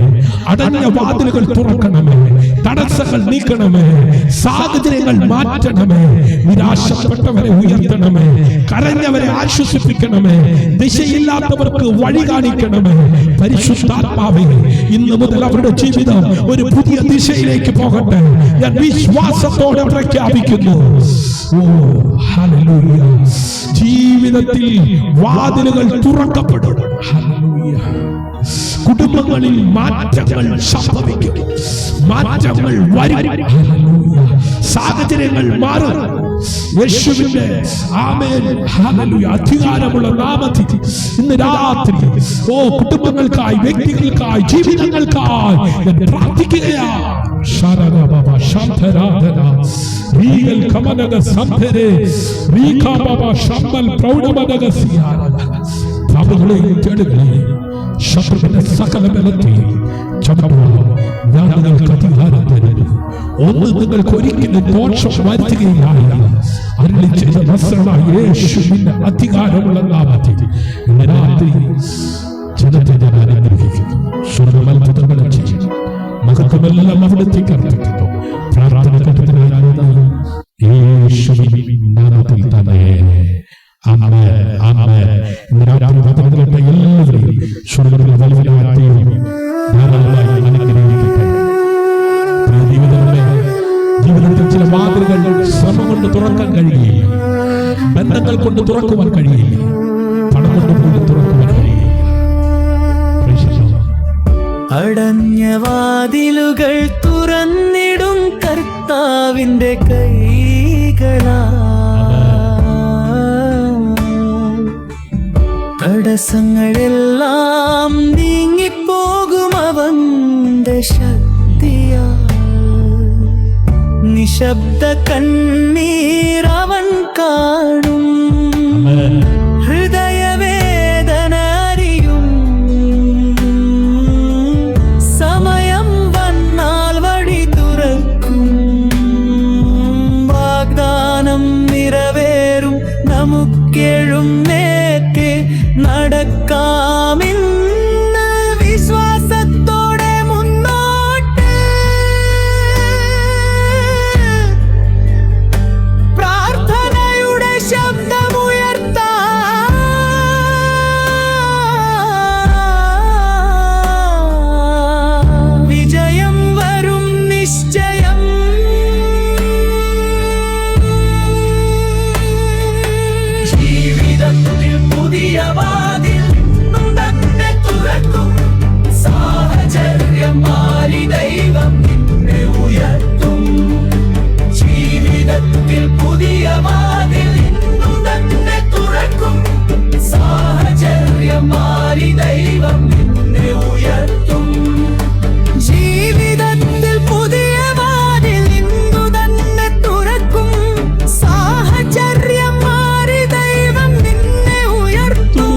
അടഞ്ഞ വാതിലുകൾ തുറക്കണമേ, തടസ്സങ്ങൾ നീക്കണമേ, സാഹചര്യങ്ങൾ മാറ്റണമേ, നിരാശപ്പെട്ടവരെ ഉയർത്തണമേ, കരഞ്ഞവരെ ആശ്വസിപ്പിക്കണമേ, ദിശയില്ലാത്തവർക്ക് വഴി കാണിക്കണമേ. പരിശുദ്ധാത്മാവേ, ഇന്ന് മുതൽ അവരുടെ ജീവിതം ഒരു പുതിയ ദിശയിലേക്ക് പോകട്ടെ. ഞാൻ വിശ്വാസത്തോടെ പ്രഖ്യാപിക്കുന്നു. ഹല്ലേലൂയ. ജീവിതത്തിൽ വാതിലുകൾ തുറക്കപ്പെടും. കുടുംബങ്ങളിൽ മാറ്റങ്ങൾ സംഭവിക്കും, മാറ്റങ്ങൾ വരും, സാഹചര്യങ്ങൾ മാറും. യേശുവിന്റെ ആമേൻ ഹല്ലേലൂയ അധികാരമുള്ള നാമത്തിൽ ഇന്ന് രാത്രി കുടുംബങ്ങൾക്കായി, വ്യക്തികൾക്കായി, ജീവിതങ്ങൾക്കായി ഞാൻ പ്രാർത്ഥിക്കുകയാണ്. ശത്രുവിന്റെ സകല ബലത്തെയും ഞാൻ നിങ്ങൾക്ക് അധികാരം തരുന്നു. ഒന്ന് നിങ്ങൾക്ക് ഒരിക്കലും ദോഷം വരുത്തുകയില്ല. അരുളി ചെയ്ത നസ്രനായ യേശുവിന്റെ അധികാരമുള്ള നാമത്തിൽ ഇന്ന് രാത്രി ജനത്തെ ഞാൻ അനുഗ്രഹിക്കുന്നു. സ്വർഗ്ഗമത്ഭുതങ്ങളെ ചെയ്യുന്നു, മഹത്വമെല്ലാം അവിടത്തേക്ക് അർപ്പിക്കുന്നു. പ്രാർത്ഥന കേട്ടതിനായി യേശുവിന്റെ നാമത്തിൽ തന്നെ ആമേൻ, ആമേൻ. ഇന്ന് രാത്രി വചനത്തിലേറ്റ എല്ലാവരെയും സ്വർഗ്ഗത്തിലെ വലിയ ധാരാളമായി അനുഗ്രഹിക്കട്ടെ. ജീവിതത്തിൽ ചില വാതിലുകൾ ശ്രമം കൊണ്ട് തുറക്കാൻ കഴിയില്ല, ബന്ധങ്ങൾ കൊണ്ട് തുറക്കുവാൻ കഴിയില്ല, പണം കൊണ്ട് പോലും തുറക്കുവാൻ കഴിയില്ല. അടഞ്ഞ വാതിലുകൾ തുറന്നിടും കർത്താവിന്റെ കൈകളാ. തടസ്സങ്ങളെല്ലാം നീങ്ങിപ്പോകും അവന്റെ ശക്തിയാ. നിശബ്ദ കണ്ണീരവൻ കാണും, ഹൃദയവേദന അറിയും. സമയം വന്നാൽ വഴി തുറക്കും, വാഗ്ദാനം നിറവേറും. നമുക്കെഴുന്നേറ്റ് നടക്കാമിന്ന് വിശ്വാസത്തോടെ മുന്നോട്ട്. പ്രാർത്ഥനയുടെ ശബ്ദമുയർത്താം, വിജയം വരും നിശ്ചയം. ജീവിതത്തിൽ പുതിയ വാതിൽ തന്നെ തുറക്കും. സാഹചര്യം മാറി ദൈവം നിന്നെ ഉയർത്തും. ജീവിതത്തിൽ പുതിയ വാതിൽ തന്നെ തുറക്കും. സാഹചര്യം മാറി ദൈവം നിന്നെ ഉയർത്തും. ജീവിതത്തിൽ പുതിയ വാതിൽ തന്നെ തുറക്കും. സാഹചര്യം മാറി ദൈവം നിന്നെ ഉയർത്തും.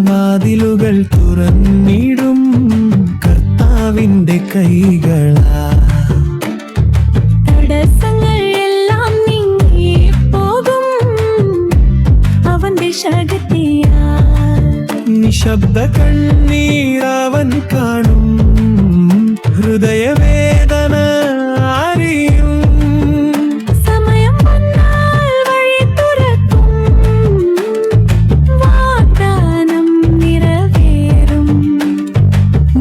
വാതിലുകൾ തുറന്നിടും കർത്താവിന്റെ കൈകളാ. തടസ്സങ്ങൾ എല്ലാം നീങ്ങിപ്പോകും അവന്റെ ശക്തിയാൽ. നിശബ്ദ കണ്ണീരവൻ കാണും, ഹൃദയവേദന അറിയും. സമയം വന്നാൽ വഴി തുറക്കും, വാഗ്ദാനം നിറവേറും.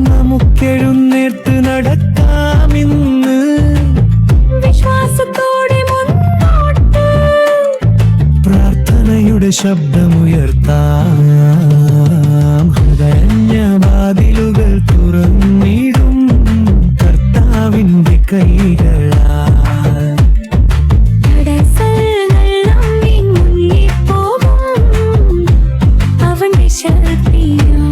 നമുക്കെഴുന്നേറ്റ് നടക്കാമിന്ന് വിശ്വാസത്തോടെ മുന്നോട്ട്. പ്രാർത്ഥനയുടെ ശബ്ദമുയർത്താം, ഹൃദയഞ്ഞ വാതിലുകൾ തുറന്നിടും കർത്താവിന്റെ കൈകളാ. തടസ്സങ്ങളെല്ലാം നീങ്ങിപ്പോകും അവന്റെ ശക്തിയാൽ.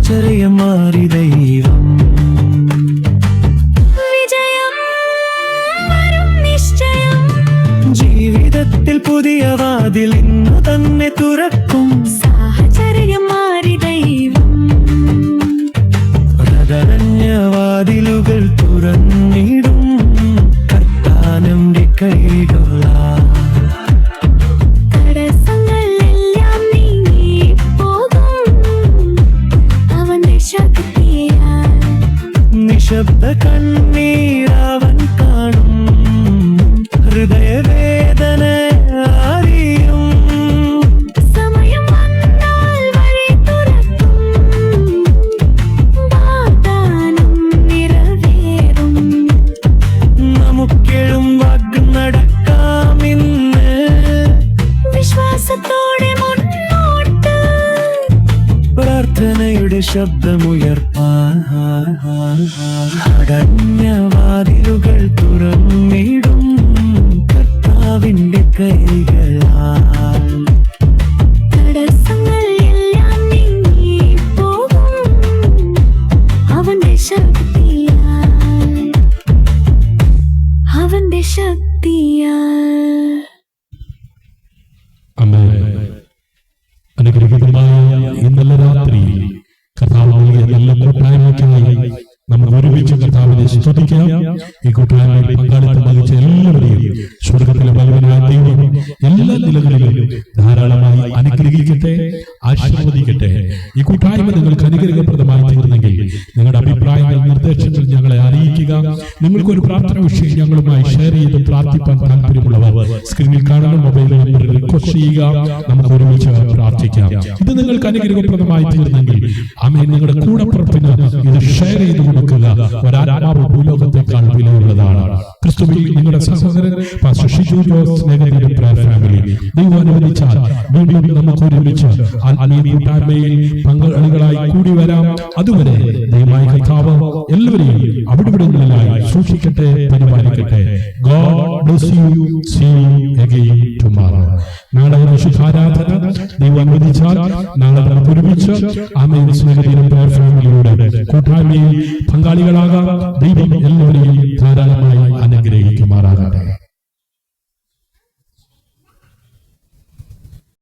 സാഹചര്യം മാറി ദൈവം വിജയം വരും നിശ്ചയം. ജീവിതത്തിൽ പുതിയ വാതിൽ ഇന്നു തന്നെ തുറക്കും. സാഹചര്യം മാറി ദൈവം അതടഞ്ഞ വാതിലുകൾ തുറന്നിടും. കർത്താവിന്റെ കൈകളാൽ തടസ്സങ്ങളെല്ലാം നീങ്ങിപ്പോകും അവന്റെ ശക്തിയാൽ. നിശബ്ദ കണ്ണീരവൻ കാണും. ഹൃദയവേദന അറിയും. സമയം വന്നാൽ വഴി തുറക്കും. വാഗ്ദാനം നിറവേറും. നമുക്കെഴും വാക്ക് നടക്കാമിന്ന്. വിശ്വാസത്തോടെ മുന്നോട്ട് പ്രാർത്ഥനയുടെ ശബ്ദമുയർത്താൻ. അടഞ്ഞ വാതിലുകൾ തുറന്നിടും. കർത്താവിന്റെ കൈകളാൽ തടസ്സങ്ങൾ എല്ലാം നീങ്ങിപ്പോകും അവന്റെ ശക്തിയാൽ. അവന്റെ ശക്തിയാൽ. ആമേൻ. അനുഗ്രഹീതമായ ഈ നല്ല രാത്രി കർത്താവ് നൽകിയ നല്ല കൂട്ടായ്മയ്ക്കായി നമ്മൾ ഒരുമിച്ച് കർത്താവിനെ സ്തുതിക്കാം. ഈ കൂട്ടായ്മയിൽ പങ്കാളിത്തം വഹിച്ച എല്ലാവരെയും സ്വർഗത്തിലെ ബലവാനായ ദൈവം എല്ലാ നിലകളിലും ധാരാളമായി അനുഗ്രഹിക്കട്ടെ, ആശീർവദിക്കട്ടെ. ഈ കൂട്ടായ്മ നിങ്ങൾക്ക് അനുഗ്രഹപ്രദമായി തീർന്നെങ്കിൽ നിങ്ങളുടെ അഭിപ്രായങ്ങൾ, നിർദ്ദേശങ്ങൾ ഞങ്ങളെ അറിയിക്കുക. നിങ്ങൾക്കൊരു പ്രാർത്ഥന വിഷയം ഞങ്ങളുമായി ഷെയർ ചെയ്ത് പ്രാർത്ഥിപ്പാൻ താല്പര്യമുള്ളവർ സ്ക്രീനിൽ കാണുന്ന മൊബൈൽ നമ്പറിൽ റിക്വസ്റ്റ് ചെയ്യുക. നമുക്ക് ഒരുമിച്ച് പ്രാർത്ഥിക്കാം. ഇത് നിങ്ങൾക്ക് അനുഗ്രഹപ്രദമായി തീർന്നെങ്കിൽ ആമേൻ, നിങ്ങളുടെ കൂടപ്പുറപ്പിന് ഇത് ഷെയർ ചെയ്ത് കൊടുക്കുക. ഒരാത്മാവ് ഭൂലോകത്തെക്കാൾ വിലയുള്ളതാണ്. ക്രിസ്തുവിൽ നിങ്ങളുടെ സഹോദരൻ പാസ്റ്റർ ഷിജു ജോസ് സ്നേഹത്തിന്റെ പ്രയർ ഫാമിലി. ദൈവം അനുവദിച്ചാൽ വീണ്ടും നമുക്ക് ഒരുമിച്ച് ആത്മീയ കൂട്ടായ്മയിൽ പങ്കാളികളായി കൂടി വരാം. അതുവരെ ദൈവമായ കർത്താവ് എല്ലാവരെയും അവിടെവിടങ്ങളിലായി സൂക്ഷിക്കട്ടെ, പരിപാലിക്കട്ടെ. God bless you. See you again tomorrow. നാളെ വിശുദ്ധാരാധന ദൈവം അനുവദിച്ചാൽ നാളെ നമുക്ക് ഒരുമിച്ച് ആമേൻ സ്നേഹത്തിന്റെ പ്രയർ ഫാമിലിയുടെ കൂട്ടായ്മയിൽ പങ്കാളികളാകാം. ദൈവം എല്ലാവരെയും ധാരാളമായി